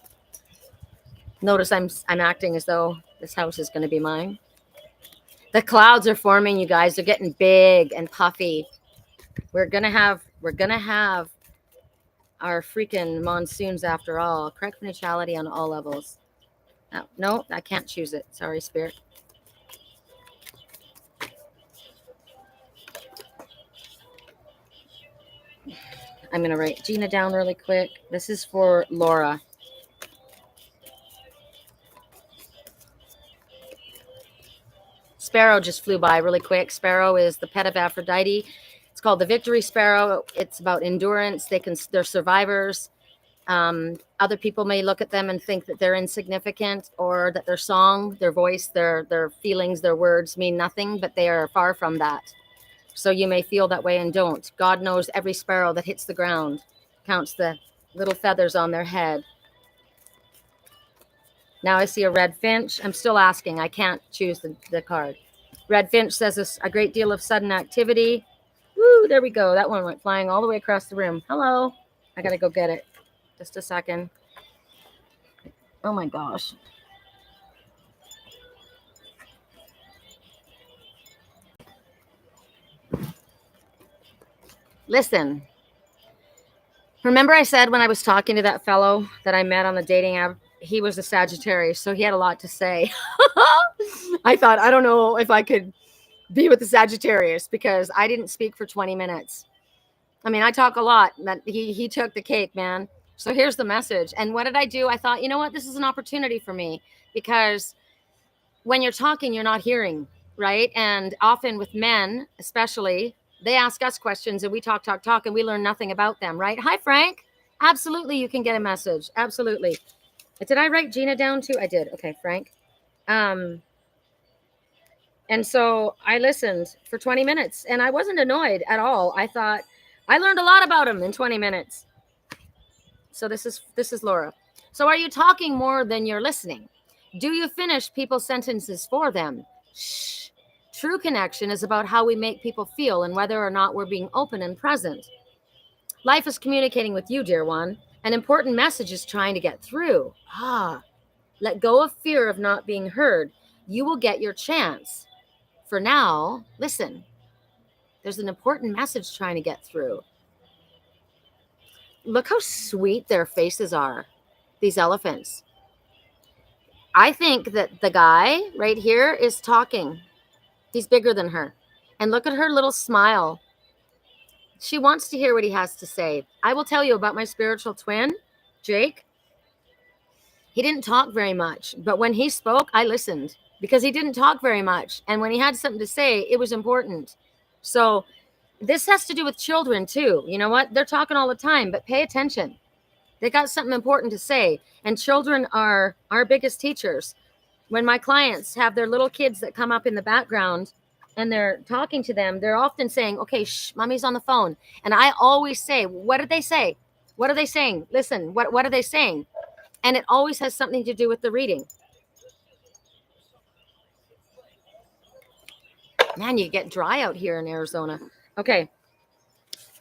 Notice I'm acting as though this house is going to be mine. The clouds are forming, you guys. They're getting big and puffy. We're gonna have our freaking monsoons after all. Correct neutrality on all levels. No, I can't choose it. Sorry, Spirit. I'm gonna write Gina down really quick. This is for Laura. Sparrow just flew by really quick. Sparrow is the pet of Aphrodite. It's called the Victory Sparrow. It's about endurance. They're survivors. Other people may look at them and think that they're insignificant, or that their song, their voice, their feelings, their words mean nothing, but they are far from that. So you may feel that way and don't. God knows every sparrow that hits the ground, counts the little feathers on their head. Now I see a red finch. I'm still asking. I can't choose the card. Red finch says a great deal of sudden activity. Woo, there we go. That one went flying all the way across the room. Hello. I got to go get it. Just a second. Oh my gosh. Listen. Remember I said when I was talking to that fellow that I met on the dating app, he was a Sagittarius, so he had a lot to say. I thought, I don't know if I could be with the Sagittarius because I didn't speak for 20 minutes. I mean, I talk a lot, but he took the cake, man. So here's the message. And what did I do? I thought, you know what? This is an opportunity for me, because when you're talking, you're not hearing, right? And often with men, especially, they ask us questions and we talk, and we learn nothing about them, right? Hi, Frank. Absolutely, you can get a message. Absolutely. Did I write Gina down too? I did. Okay, Frank. And so I listened for 20 minutes and I wasn't annoyed at all. I thought I learned a lot about him in 20 minutes. So this is Laura. So are you talking more than you're listening? Do you finish people's sentences for them? Shh. True connection is about how we make people feel and whether or not we're being open and present. Life is communicating with you, dear one. An important message is trying to get through. Let go of fear of not being heard. You will get your chance. For now, listen. There's an important message trying to get through. Look how sweet their faces are, these elephants. I think that the guy right here is talking. He's bigger than her. And look at her little smile. She wants to hear what he has to say. I will tell you about my spiritual twin, Jake. He didn't talk very much, but when he spoke, I listened because he didn't talk very much. And when he had something to say, it was important. So this has to do with children too. You know what? They're talking all the time, but pay attention. They got something important to say. And children are our biggest teachers. When my clients have their little kids that come up in the background and they're talking to them, they're often saying, okay, shh, mommy's on the phone. And I always say, what did they say? What are they saying? Listen, what are they saying? And it always has something to do with the reading. Man, you get dry out here in Arizona. Okay.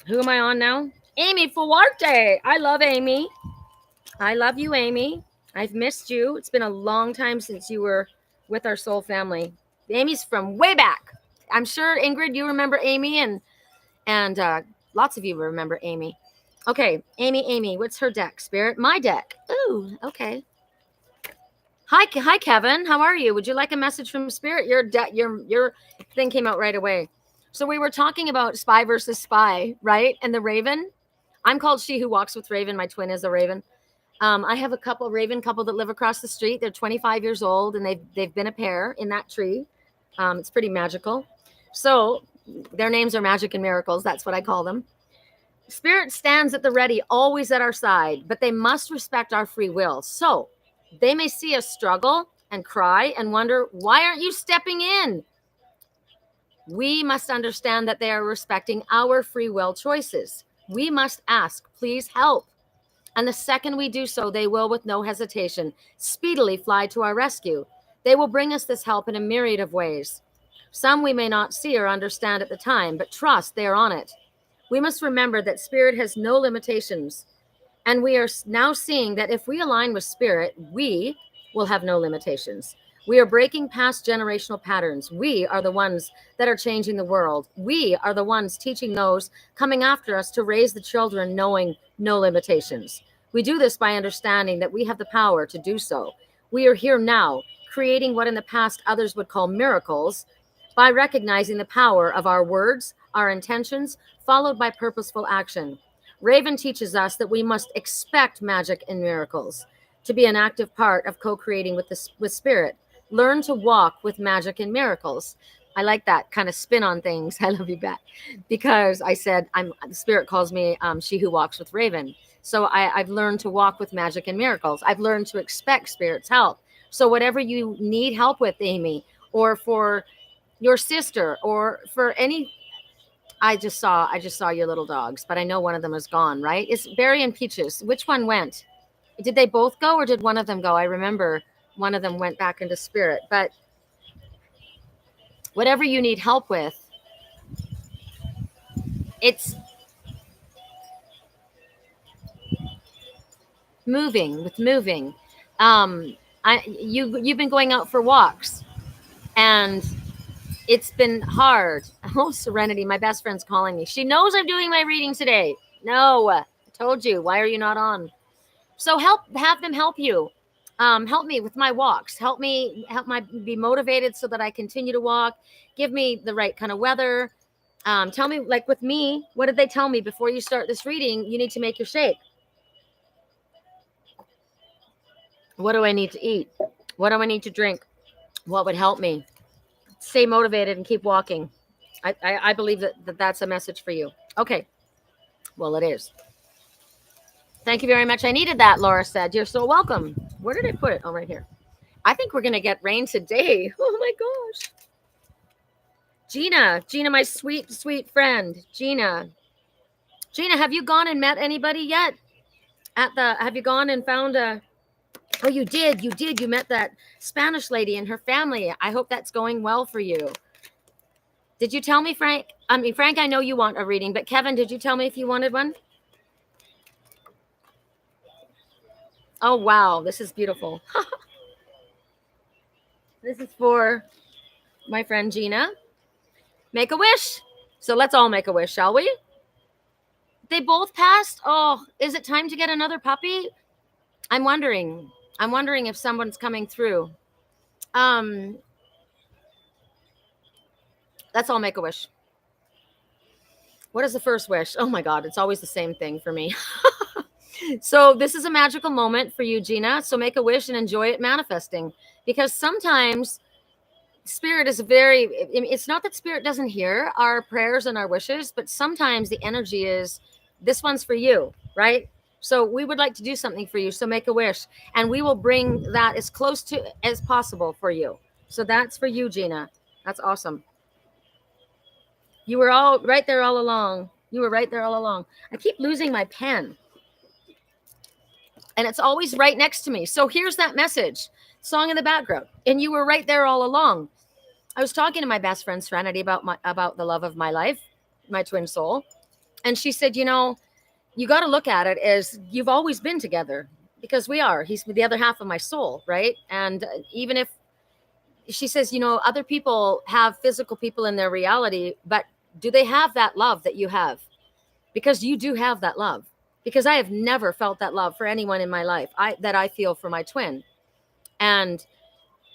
Who am I on now? Amy Fuarte. I love Amy. I love you, Amy. I've missed you. It's been a long time since you were with our soul family. Amy's from way back. I'm sure, Ingrid, you remember Amy, and lots of you remember Amy. Okay, Amy, what's her deck, Spirit? My deck. Ooh, okay. Hi, Kevin. How are you? Would you like a message from Spirit? Your thing came out right away. So we were talking about spy versus spy, right? And the raven. I'm called She Who Walks with Raven. My twin is a raven. I have a raven couple that live across the street. They're 25 years old, and they've been a pair in that tree. It's pretty magical. So their names are Magic and Miracles. That's what I call them. Spirit stands at the ready, always at our side, but they must respect our free will. So they may see us struggle and cry and wonder, why aren't you stepping in? We must understand that they are respecting our free will choices. We must ask, please help. And the second we do so, they will, with no hesitation, speedily fly to our rescue. They will bring us this help in a myriad of ways. Some we may not see or understand at the time, but trust they are on it. We must remember that Spirit has no limitations. And we are now seeing that if we align with Spirit, we will have no limitations. We are breaking past generational patterns. We are the ones that are changing the world. We are the ones teaching those coming after us to raise the children knowing no limitations. We do this by understanding that we have the power to do so. We are here now, creating what in the past others would call miracles, by recognizing the power of our words, our intentions, followed by purposeful action. Raven teaches us that we must expect magic and miracles to be an active part of co-creating with spirit. Learn to walk with magic and miracles. I like that kind of spin on things. I love you back, because I said the spirit calls me she who walks with Raven. So I've learned to walk with magic and miracles. I've learned to expect spirit's help. So whatever you need help with, Amy, or for your sister, or for any, I just saw your little dogs, but I know one of them is gone, right? It's Berry and Peaches. Which one went? Did they both go, or did one of them go? I remember one of them went back into spirit. But whatever you need help with, it's moving. You've been going out for walks, and it's been hard. Oh, Serenity, my best friend's calling me. She knows I'm doing my reading today. No, I told you. Why are you not on? So have them help you. Help me with my walks. Help me be motivated so that I continue to walk. Give me the right kind of weather. Tell me, like with me, what did they tell me before you start this reading? You need to make your shake. What do I need to eat? What do I need to drink? What would help me stay motivated and keep walking? I believe that that's a message for you. Okay. Well, it is. Thank you very much. I needed that, Laura said. You're so welcome. Where did I put it? Oh, right here. I think we're going to get rain today. Oh, my gosh. Gina, my sweet, sweet friend. Gina, have you gone and met anybody yet? Have you gone and found a... Oh, you did. You met that Spanish lady and her family. I hope that's going well for you. Did you tell me, Frank? Frank, I know you want a reading, but Kevin, did you tell me if you wanted one? Oh, wow. This is beautiful. This is for my friend Gina. Make a wish. So let's all make a wish, shall we? They both passed. Oh, is it time to get another puppy? I'm wondering if someone's coming through. Let's all make a wish. What is the first wish? Oh my God, it's always the same thing for me. So this is a magical moment for you, Gina. So make a wish and enjoy it manifesting. Because sometimes spirit is it's not that spirit doesn't hear our prayers and our wishes, but sometimes the energy is, this one's for you, right? So we would like to do something for you. So make a wish, and we will bring that as close to as possible for you. So that's for you, Gina. That's awesome. You were all right there all along. I keep losing my pen, and it's always right next to me. So here's that message, song in the background, and you were right there all along. I was talking to my best friend Serenity about the love of my life, my twin soul, and she said, you got to look at it as you've always been together, because we are. He's the other half of my soul, right? And even if she says, other people have physical people in their reality, but do they have that love that you have? Because you do have that love. Because I have never felt that love for anyone in my life that I feel for my twin. And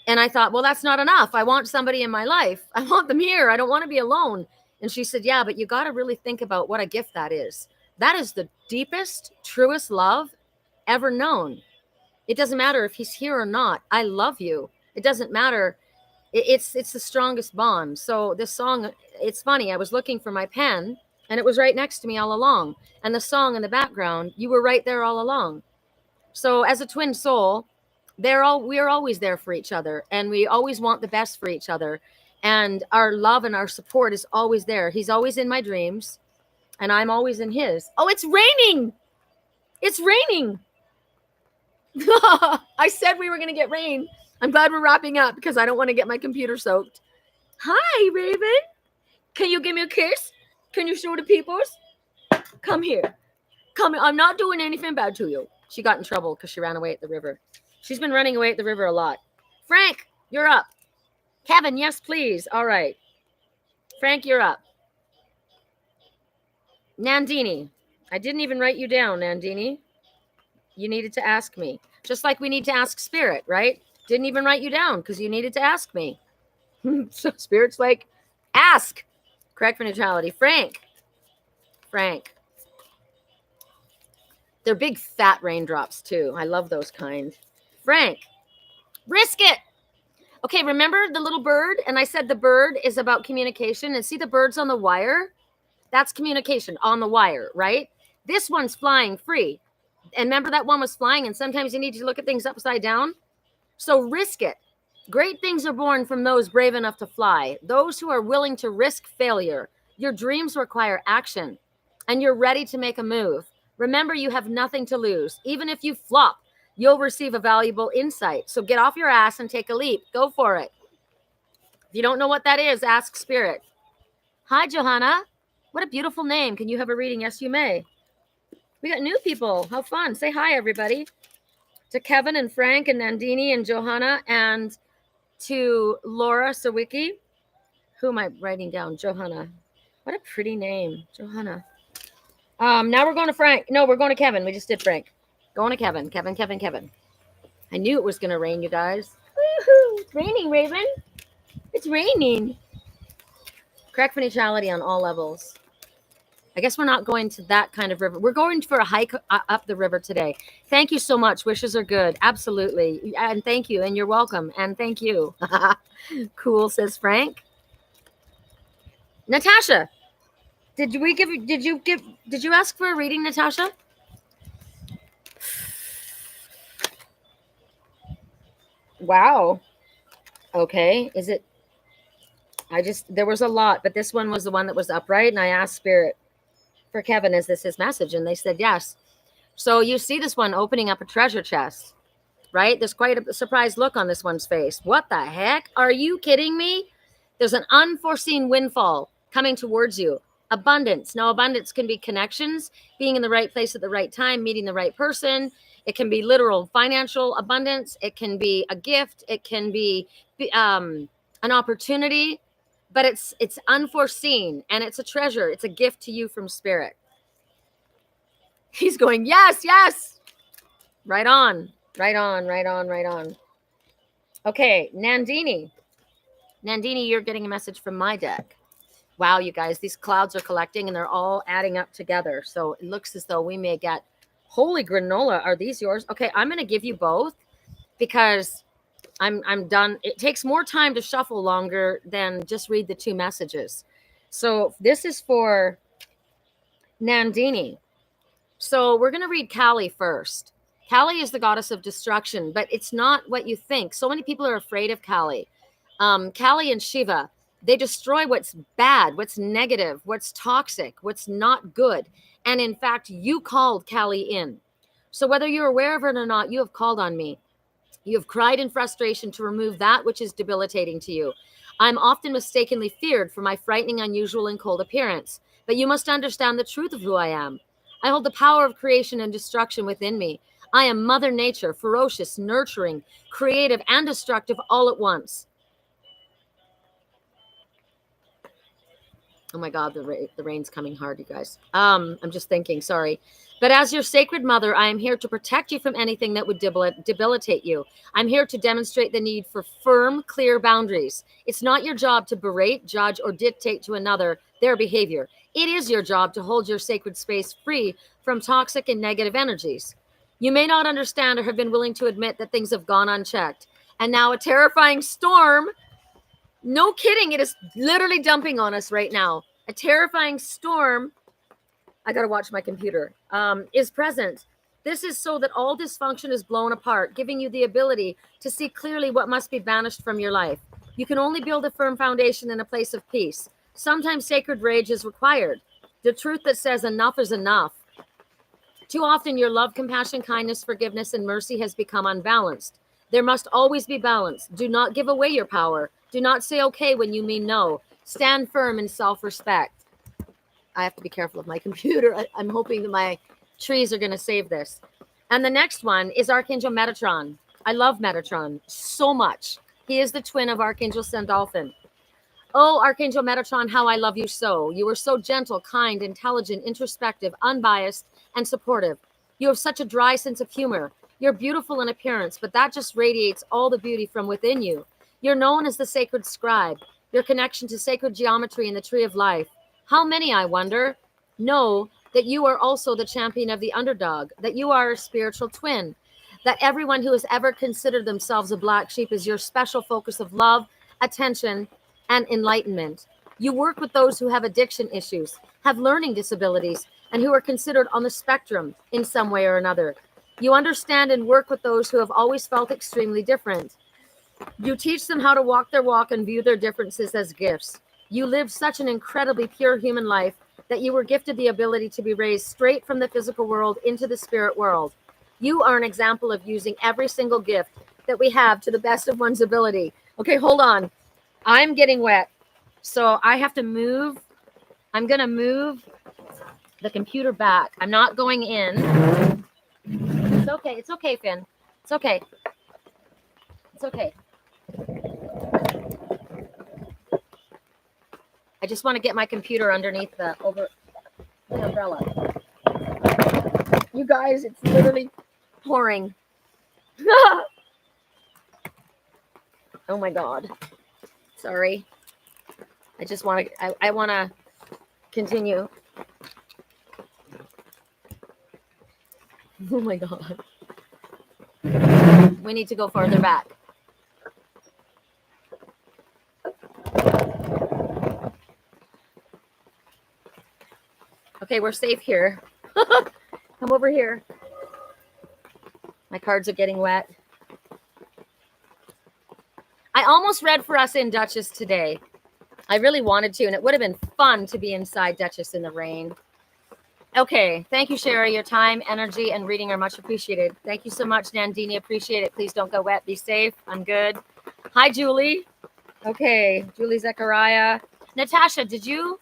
I thought, well, that's not enough. I want somebody in my life. I want them here. I don't want to be alone. And she said, yeah, but you got to really think about what a gift that is. That is the deepest, truest love ever known. It doesn't matter if he's here or not. I love you. It doesn't matter. It's the strongest bond. So this song, it's funny. I was looking for my pen, and it was right next to me all along. And the song in the background, you were right there all along. So as a twin soul, we are always there for each other, and we always want the best for each other. And our love and our support is always there. He's always in my dreams, and I'm always in his. Oh, it's raining. It's raining. I said we were going to get rain. I'm glad we're wrapping up because I don't want to get my computer soaked. Hi, Raven. Can you give me a kiss? Can you show the peoples? Come here. Come here. I'm not doing anything bad to you. She got in trouble because she ran away at the river. She's been running away at the river a lot. Frank, you're up. Kevin, yes, please. All right. Frank, you're up. Nandini. I didn't even write you down, Nandini. You needed to ask me. Just like we need to ask Spirit, right? Didn't even write you down because you needed to ask me. So Spirit's like, ask. Correct for neutrality. Frank. They're big fat raindrops too. I love those kind. Frank, risk it. Okay, remember the little bird? And I said the bird is about communication. And see the birds on the wire? That's communication on the wire, right? This one's flying free. And remember that one was flying, and sometimes you need to look at things upside down? So risk it. Great things are born from those brave enough to fly, those who are willing to risk failure. Your dreams require action, and you're ready to make a move. Remember, you have nothing to lose. Even if you flop, you'll receive a valuable insight. So get off your ass and take a leap. Go for it. If you don't know what that is, ask Spirit. Hi, Johanna. What a beautiful name. Can you have a reading? Yes, you may. We got new people. How fun. Say hi, everybody. To Kevin and Frank and Nandini and Johanna, and to Laura Sawicki. Who am I writing down? Johanna. What a pretty name. Johanna. Now we're going to Frank. No, we're going to Kevin. We just did Frank. Going to Kevin. Kevin. I knew it was going to rain, you guys. Woohoo! It's raining, Raven. It's raining. Correct for neutrality on all levels. I guess we're not going to that kind of river. We're going for a hike up the river today. Thank you so much. Wishes are good. Absolutely. And thank you. And you're welcome. And thank you. Cool, says Frank. Natasha. Did you ask for a reading, Natasha? Wow. Okay. Is it? There was a lot, but this one was the one that was upright. And I asked Spirit for Kevin, is this his message? And they said yes. So you see this one opening up a treasure chest, right? There's quite a surprised look on this one's face. What the heck? Are you kidding me? There's an unforeseen windfall coming towards you. Abundance. Now, abundance can be connections, being in the right place at the right time, meeting the right person. It can be literal financial abundance. It can be a gift. It can be an opportunity. But it's unforeseen, and it's a treasure. It's a gift to you from Spirit. He's going, yes. Right on. Okay, Nandini. Nandini, you're getting a message from my deck. Wow, you guys, these clouds are collecting, and they're all adding up together. So it looks as though we may get, holy granola, are these yours? Okay, I'm going to give you both because I'm done. It takes more time to shuffle longer than just read the two messages. So this is for Nandini. So we're going to read Kali first. Kali is the goddess of destruction, but it's not what you think. So many people are afraid of Kali. Kali and Shiva, they destroy what's bad, what's negative, what's toxic, what's not good. And in fact, you called Kali in. So whether you're aware of it or not, you have called on me. You have cried in frustration to remove that which is debilitating to you. I'm often mistakenly feared for my frightening, unusual, and cold appearance. But you must understand the truth of who I am. I hold the power of creation and destruction within me. I am Mother Nature, ferocious, nurturing, creative, and destructive all at once. Oh my God, the rain's coming hard, you guys. I'm just thinking, sorry. But as your sacred mother, I am here to protect you from anything that would debilitate you. I'm here to demonstrate the need for firm, clear boundaries. It's not your job to berate, judge, or dictate to another their behavior. It is your job to hold your sacred space free from toxic and negative energies. You may not understand or have been willing to admit that things have gone unchecked. And now a terrifying storm, no kidding, it is literally dumping on us right now. A terrifying storm, I got to watch my computer, is present. This is so that all dysfunction is blown apart, giving you the ability to see clearly what must be banished from your life. You can only build a firm foundation in a place of peace. Sometimes sacred rage is required. The truth that says enough is enough. Too often your love, compassion, kindness, forgiveness, and mercy has become unbalanced. There must always be balance. Do not give away your power. Do not say okay when you mean no. Stand firm in self-respect. I have to be careful of my computer. I'm hoping that my trees are going to save this. And the next one is Archangel Metatron. I love Metatron so much. He is the twin of Archangel Sandalphon. Oh, Archangel Metatron, how I love you so. You are so gentle, kind, intelligent, introspective, unbiased, and supportive. You have such a dry sense of humor. You're beautiful in appearance, but that just radiates all the beauty from within you. You're known as the sacred scribe, your connection to sacred geometry and the tree of life. How many, I wonder, know that you are also the champion of the underdog, that you are a spiritual twin, that everyone who has ever considered themselves a black sheep is your special focus of love, attention, and enlightenment. You work with those who have addiction issues, have learning disabilities, and who are considered on the spectrum in some way or another. You understand and work with those who have always felt extremely different. You teach them how to walk their walk and view their differences as gifts. You live such an incredibly pure human life that you were gifted the ability to be raised straight from the physical world into the spirit world. You are an example of using every single gift that we have to the best of one's ability. Okay, hold on. I'm getting wet, so I have to move. I'm going to move the computer back. I'm not going in. It's okay. It's okay, Finn. It's okay. It's okay. I just want to get my computer underneath the umbrella. You guys, it's literally pouring. Oh my God. Sorry. I just want to, I want to continue. Oh my God. We need to go further back. Okay, we're safe here. Come over here. My cards are getting wet. I almost read for us in Duchess today. I really wanted to, and it would have been fun to be inside Duchess in the rain. Okay, thank you, Sherry. Your time, energy, and reading are much appreciated. Thank you so much, Nandini. Appreciate it. Please don't go wet. Be safe. I'm good. Hi, Julie. Okay, Julie Zechariah. Natasha, did you?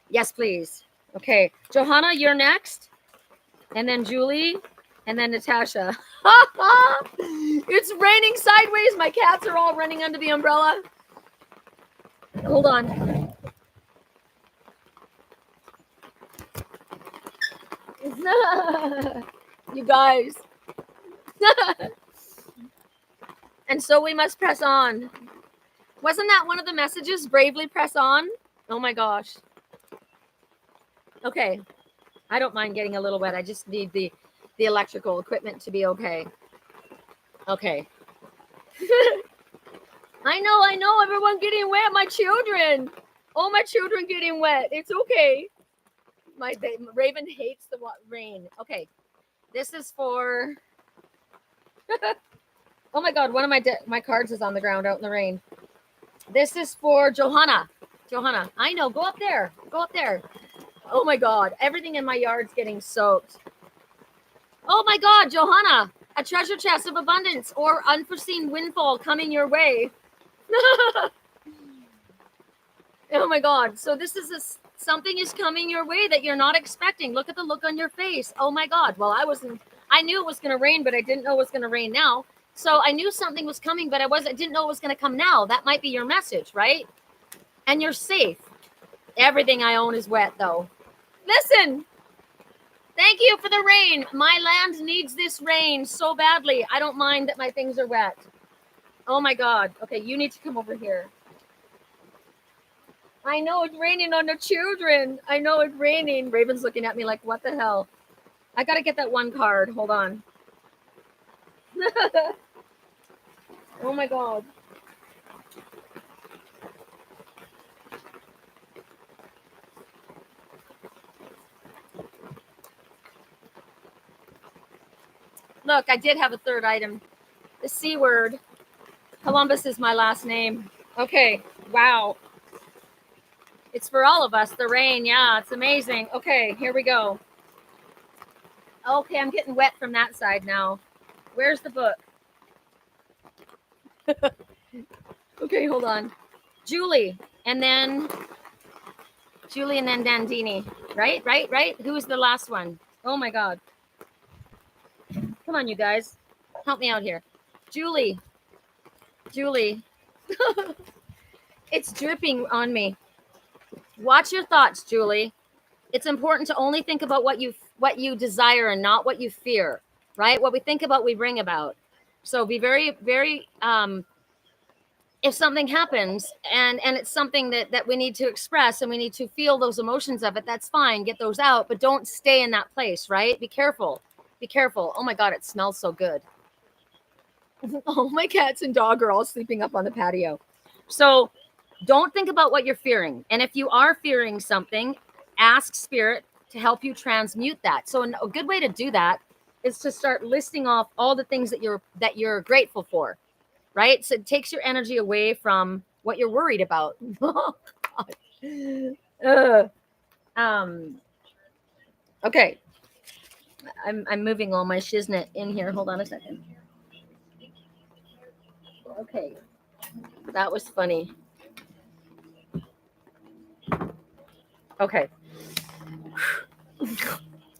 Yes, please. Okay, Johanna, you're next. And then Julie, and then Natasha. It's raining sideways. My cats are all running under the umbrella. Hold on. You guys. And so we must press on. Wasn't that one of the messages? Bravely press on? Oh my gosh. Okay. I don't mind getting a little wet. I just need the electrical equipment to be okay. Okay. I know. Everyone getting wet. My children. Oh, my children getting wet. It's okay. Raven hates the rain. Okay. This is for... Oh my God. One of my cards is on the ground out in the rain. This is for Johanna. Johanna. I know. Go up there. Go up there. Oh my God. Everything in my yard's getting soaked. Oh my God, Johanna. A treasure chest of abundance or unforeseen windfall coming your way. Oh my God. So this is something is coming your way that you're not expecting. Look at the look on your face. Oh my God. Well, I knew it was going to rain, but I didn't know it was going to rain now. So I knew something was coming, but I didn't know it was going to come now. That might be your message, right? And you're safe. Everything I own is wet though. Listen. Thank you for the rain. My land needs this rain so badly. I don't mind that my things are wet. Oh my God. Okay, you need to come over here. I know it's raining on the children. I know it's raining. Raven's looking at me like, what the hell? I got to get that one card. Hold on. Oh my God. Look, I did have a third item. The C word. Columbus is my last name. Okay. Wow. It's for all of us. The rain. Yeah, it's amazing. Okay, here we go. Okay, I'm getting wet from that side now. Where's the book? Okay, hold on. Julie, and then Dandini. Right? Who's the last one? Oh my God. Come on, you guys. Help me out here. Julie. It's dripping on me. Watch your thoughts, Julie. It's important to only think about what you desire and not what you fear, right? What we think about, we bring about. So be very, very, if something happens and it's something that we need to express and we need to feel those emotions of it, that's fine. Get those out, but don't stay in that place, right? Be careful. Be careful. Oh my God, it smells so good. Oh, my cats and dog are all sleeping up on the patio. So don't think about what you're fearing. And if you are fearing something, ask spirit to help you transmute that. So a good way to do that is to start listing off all the things that you're grateful for, right? So it takes your energy away from what you're worried about. Oh, God. Okay. I'm moving all my shiznit in here. Hold on a second. Okay. That was funny. Okay.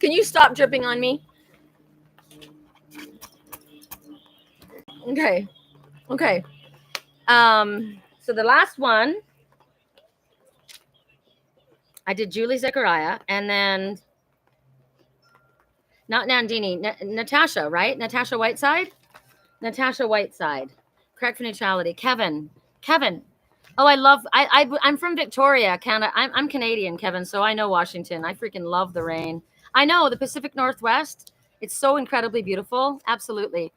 Can you stop dripping on me? Okay. So the last one, I did Julie Zechariah, and then not Nandini, Natasha, right? Natasha Whiteside. Correct for neutrality. Kevin. Oh, I'm from Victoria, Canada. I'm Canadian, Kevin, so I know Washington. I freaking love the rain. I know the Pacific Northwest. It's so incredibly beautiful. Absolutely.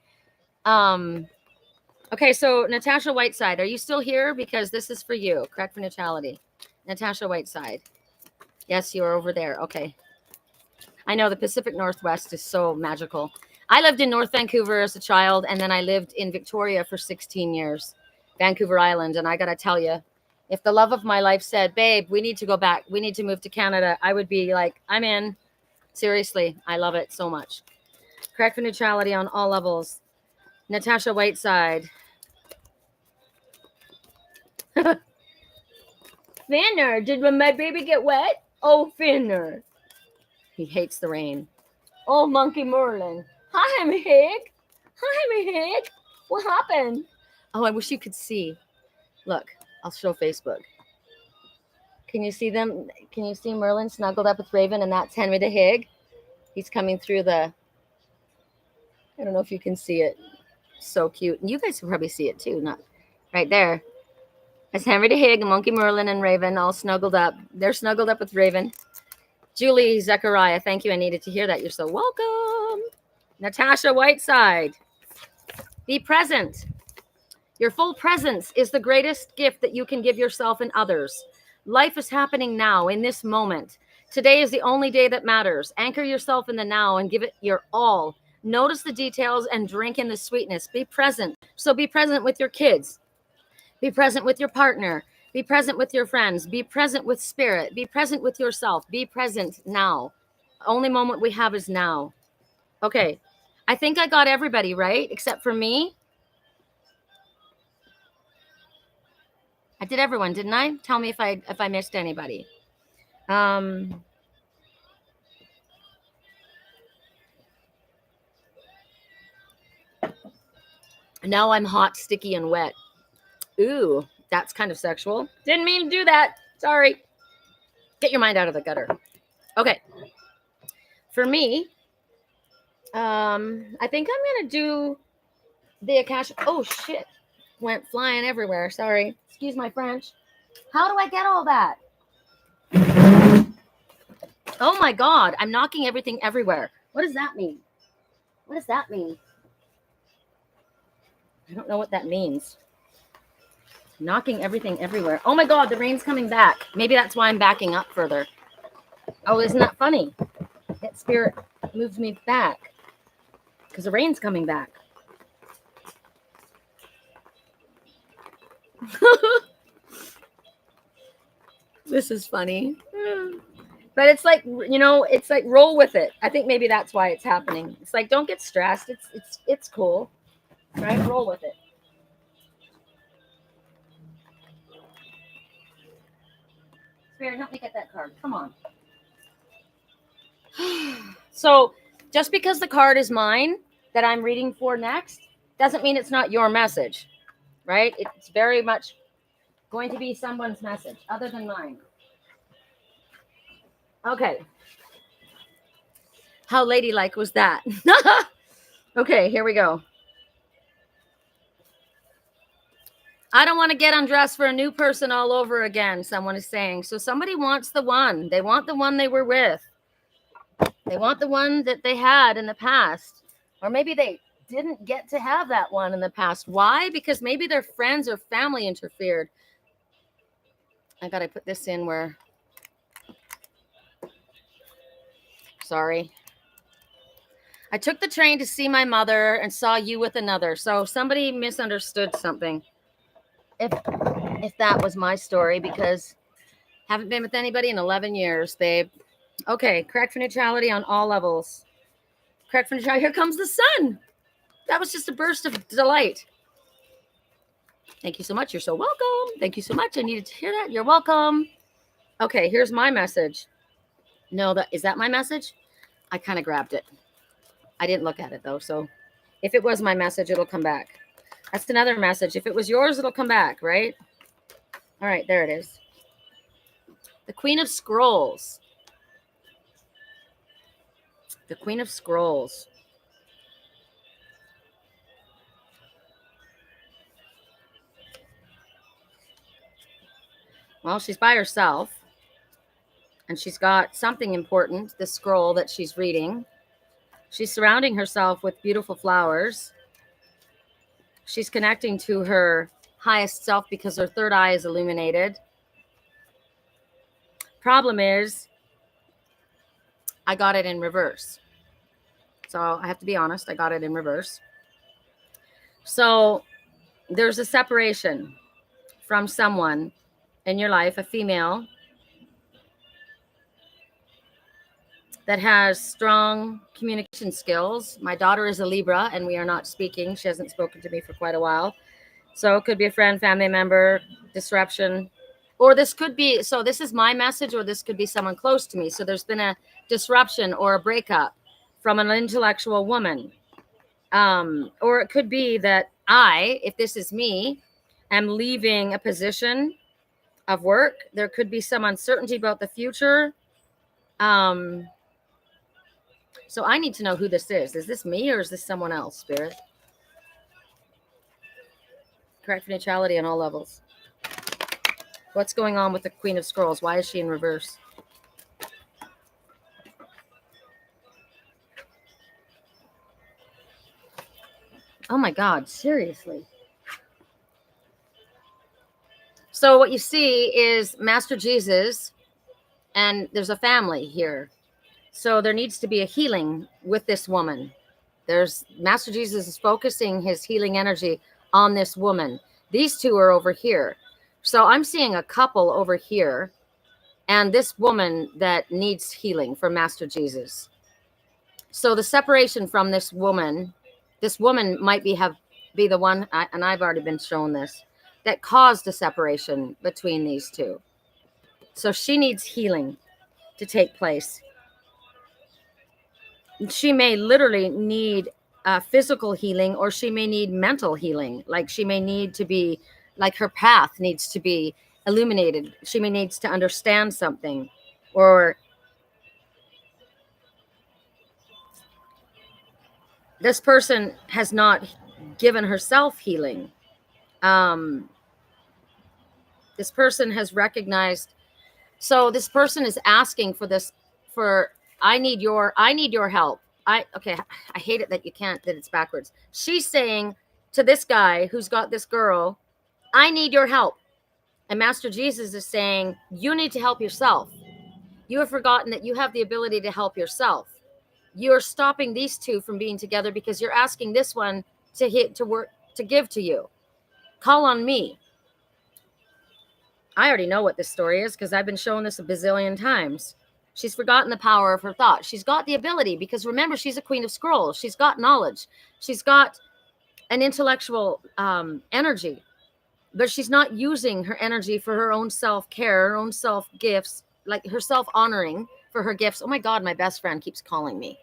Okay, so Natasha Whiteside, are you still here? Because this is for you. Correct for neutrality. Natasha Whiteside. Yes, you are over there. Okay. I know the Pacific Northwest is so magical. I lived in North Vancouver as a child, and then I lived in Victoria for 16 years, Vancouver Island. And I got to tell you, if the love of my life said, babe, we need to go back, we need to move to Canada, I would be like, I'm in. Seriously, I love it so much. Correct for neutrality on all levels. Natasha Whiteside. Finner, did my baby get wet? Oh, Finner. He hates the rain. Oh, Monkey Merlin. Hi, Meg. What happened? Oh, I wish you could see. Look, I'll show Facebook. Can you see them? Can you see Merlin snuggled up with Raven? And that's Henry the Hig. He's coming through I don't know if you can see it. So cute. And you guys can probably see it too. Not right there. That's Henry the Hig, Monkey Merlin, and Raven all snuggled up. They're snuggled up with Raven. Julie Zechariah, thank you. I needed to hear that. You're so welcome. Natasha Whiteside. Be present. Your full presence is the greatest gift that you can give yourself and others. Life is happening now, in this moment. Today is the only day that matters. Anchor yourself in the now and give it your all. Notice the details and drink in the sweetness. Be present. So be present with your kids. Be present with your partner. Be present with your friends. Be present with spirit. Be present with yourself. Be present now. Only moment we have is now. Okay. I think I got everybody right, except for me. I did everyone, didn't I? Tell me if I missed anybody. Now I'm hot, sticky, and wet. Ooh, that's kind of sexual. Didn't mean to do that. Sorry. Get your mind out of the gutter. Okay. For me, I think I'm going to do the Akasha. Oh, shit. Went flying everywhere. Sorry. Excuse my French. How do I get all that? Oh, my God. I'm knocking everything everywhere. What does that mean? I don't know what that means. Knocking everything everywhere. Oh, my God. The rain's coming back. Maybe that's why I'm backing up further. Oh, isn't that funny? That spirit moves me back because the rain's coming back. This is funny. But it's like, it's like roll with it. I think maybe that's why it's happening. It's like, don't get stressed. It's cool. Right? Roll with it. Spirit, help me get that card. Come on. So just because the card is mine that I'm reading for next doesn't mean it's not your message, right? It's very much going to be someone's message other than mine. Okay. How ladylike was that? Okay, here we go. I don't want to get undressed for a new person all over again, someone is saying. So somebody wants the one. They want the one they were with. They want the one that they had in the past. Or maybe they didn't get to have that one in the past. Why? Because maybe their friends or family interfered. I got to put this in where... Sorry. I took the train to see my mother and saw you with another. So somebody misunderstood something. If that was my story, because haven't been with anybody in 11 years, babe. Okay, correct for neutrality on all levels. Correct for neutrality. Here comes the sun. That was just a burst of delight. Thank you so much. You're so welcome. Thank you so much. I needed to hear that. You're welcome. Okay, here's my message. No, is that my message? I kind of grabbed it. I didn't look at it though. So if it was my message, it'll come back. That's another message. If it was yours, it'll come back, right? All right, there it is. The Queen of Scrolls. The Queen of Scrolls. Well, she's by herself. And she's got something important, the scroll that she's reading. She's surrounding herself with beautiful flowers. She's connecting to her highest self because her third eye is illuminated. Problem is, I got it in reverse. So I have to be honest, I got it in reverse. So there's a separation from someone in your life, a female, that has strong communication skills. My daughter is a Libra and we are not speaking. She hasn't spoken to me for quite a while. So it could be a friend, family member, disruption. Or this could be, so this is my message, or this could be someone close to me. So there's been a disruption or a breakup from an intellectual woman. Or it could be that if this is me, am leaving a position of work. There could be some uncertainty about the future. So I need to know who this is. Is this me or is this someone else, Spirit? Correct for neutrality on all levels. What's going on with the Queen of Scrolls? Why is she in reverse? Oh my God, seriously. So what you see is Master Jesus, and there's a family here. So there needs to be a healing with this woman. Master Jesus is focusing his healing energy on this woman. These two are over here. So I'm seeing a couple over here and this woman that needs healing from Master Jesus. So the separation from this woman might be the one, and I've already been shown this, that caused a separation between these two. So she needs healing to take place. She may literally need physical healing, or she may need mental healing. Like she may need to be, like her path needs to be illuminated. She may needs to understand something, or this person has not given herself healing. This person has recognized. So this person is asking for this, I need your help. I hate it that it's backwards. She's saying to this guy who's got this girl, I need your help. And Master Jesus is saying, you need to help yourself. You have forgotten that you have the ability to help yourself. You're stopping these two from being together because you're asking this one to give to you. Call on me. I already know what this story is because I've been showing this a bazillion times. She's forgotten the power of her thought. She's got the ability because remember, she's a Queen of Scrolls. She's got knowledge. She's got an intellectual energy, but she's not using her energy for her own self-care, her own self-gifts, like her self-honoring for her gifts. Oh my God, my best friend keeps calling me.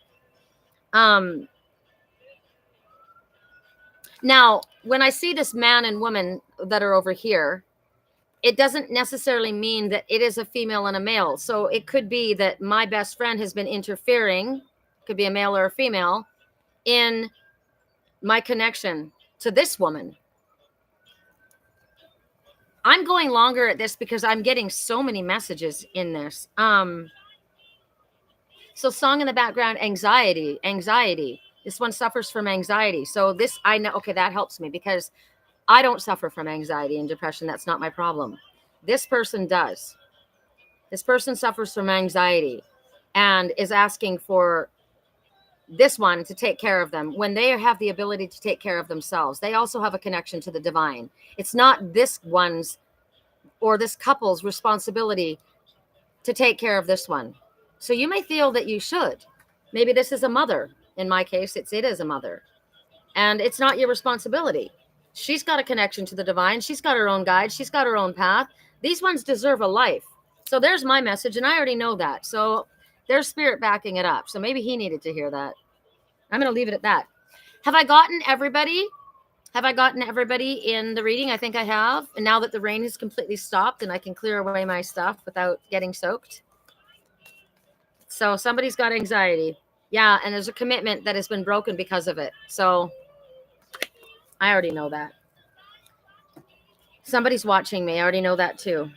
Now, when I see this man and woman that are over here, it doesn't necessarily mean that it is a female and a male. So it could be that my best friend has been interfering, could be a male or a female, in my connection to this woman. I'm going longer at this because I'm getting so many messages in this. So song in the background, anxiety. This one suffers from anxiety. So this, I know, okay, that helps me because I don't suffer from anxiety and depression. That's not my problem. This person does. This person suffers from anxiety and is asking for this one to take care of them when they have the ability to take care of themselves. They also have a connection to the divine. It's not this one's or this couple's responsibility to take care of this one. So you may feel that you should. Maybe this is a mother. In my case, it is a mother. And it's not your responsibility. She's got a connection to the divine. She's got her own guide. She's got her own path. These ones deserve a life. So there's my message, and I already know that. So there's spirit backing it up. So maybe he needed to hear that. I'm going to leave it at that. Have I gotten everybody? Have I gotten everybody in the reading? I think I have. And now that the rain has completely stopped and I can clear away my stuff without getting soaked. So somebody's got anxiety. Yeah, and there's a commitment that has been broken because of it. So I already know that. Somebody's watching me. I already know that too.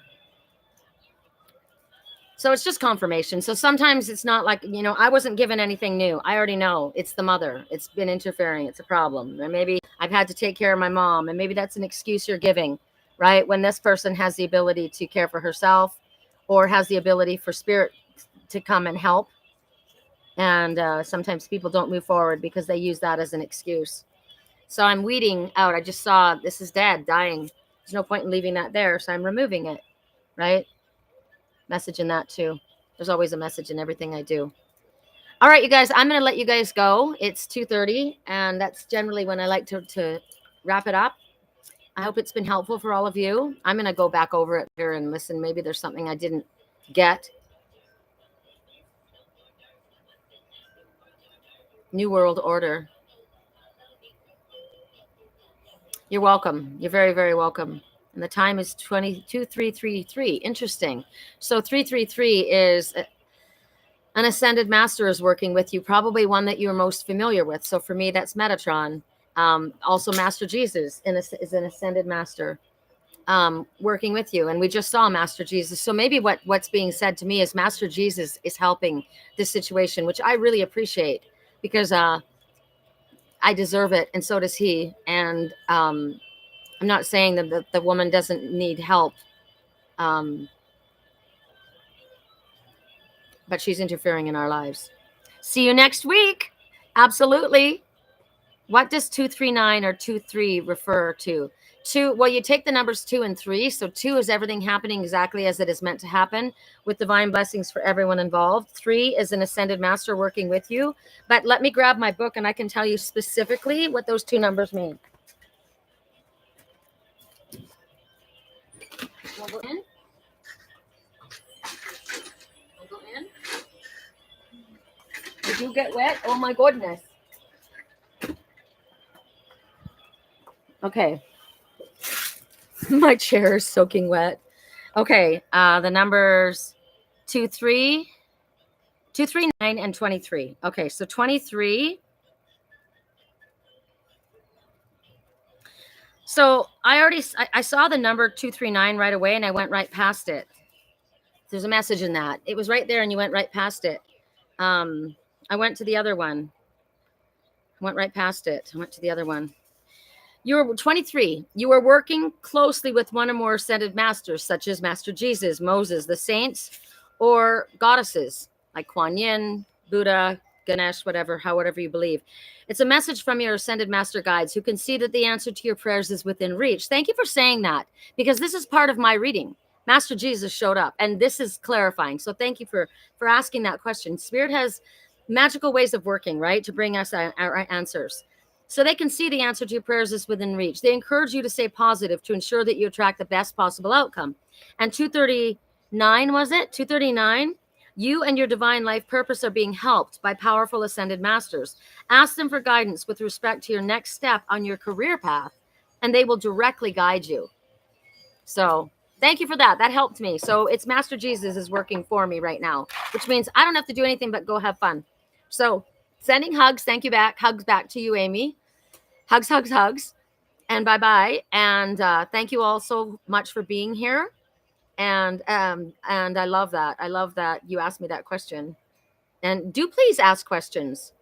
So it's just confirmation. So sometimes it's not like, I wasn't given anything new. I already know it's the mother. It's been interfering. It's a problem. And maybe I've had to take care of my mom. And maybe that's an excuse you're giving, right? When this person has the ability to care for herself or has the ability for spirit to come and help. And sometimes people don't move forward because they use that as an excuse. So I'm weeding out. I just saw this is dead, dying. There's no point in leaving that there. So I'm removing it, right? Message in that too. There's always a message in everything I do. All right, you guys, I'm going to let you guys go. It's 2:30, and that's generally when I like to wrap it up. I hope it's been helpful for all of you. I'm going to go back over it here and listen. Maybe there's something I didn't get. New World Order. You're welcome. You're very, very welcome. And the time is 22:333. Interesting. So 333 is an ascended master is working with you, probably one that you're most familiar with. So for me, that's Metatron. Also, Master Jesus is an ascended master working with you. And we just saw Master Jesus. So maybe what's being said to me is Master Jesus is helping this situation, which I really appreciate because I deserve it. And so does he. And I'm not saying that the woman doesn't need help, but she's interfering in our lives. See you next week. Absolutely. What does 239 or 23 refer to? Well, you take the numbers 2 and 3. So 2 is everything happening exactly as it is meant to happen with divine blessings for everyone involved. 3 is an ascended master working with you. But let me grab my book and I can tell you specifically what those 2 numbers mean. We'll go in. We'll go in. Did you get wet? Oh my goodness. Okay. My chair is soaking wet. Okay. The numbers 23, 239, and 23. Okay. So 23. So I saw the number 239 right away and I went right past it. There's a message in that. It was right there and you went right past it. I went to the other one. I went right past it. I went to the other one. You were 23. You were working closely with one or more ascended masters, such as Master Jesus, Moses, the saints, or goddesses like Kuan Yin, Buddha, Ganesh, whatever you believe. It's a message from your ascended master guides who can see that the answer to your prayers is within reach. Thank you for saying that, because this is part of my reading. Master Jesus showed up, and this is clarifying. So thank you for asking that question. Spirit has magical ways of working, right, to bring us our answers. So they can see the answer to your prayers is within reach. They encourage you to stay positive to ensure that you attract the best possible outcome. And 239, was it? 239? You and your divine life purpose are being helped by powerful ascended masters. Ask them for guidance with respect to your next step on your career path, and they will directly guide you. So thank you for that. That helped me. So it's Master Jesus is working for me right now, which means I don't have to do anything but go have fun. So sending hugs. Thank you back. Hugs back to you, Amy. Hugs, hugs, hugs. And bye-bye. And thank you all so much for being here. And I love that. I love that you asked me that question. And do please ask questions.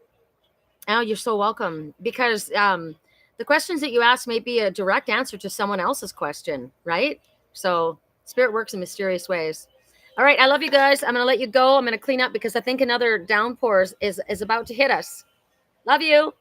Oh, you're so welcome. Because the questions that you ask may be a direct answer to someone else's question, right? So spirit works in mysterious ways. All right, I love you guys. I'm going to let you go. I'm going to clean up because I think another downpour is about to hit us. Love you.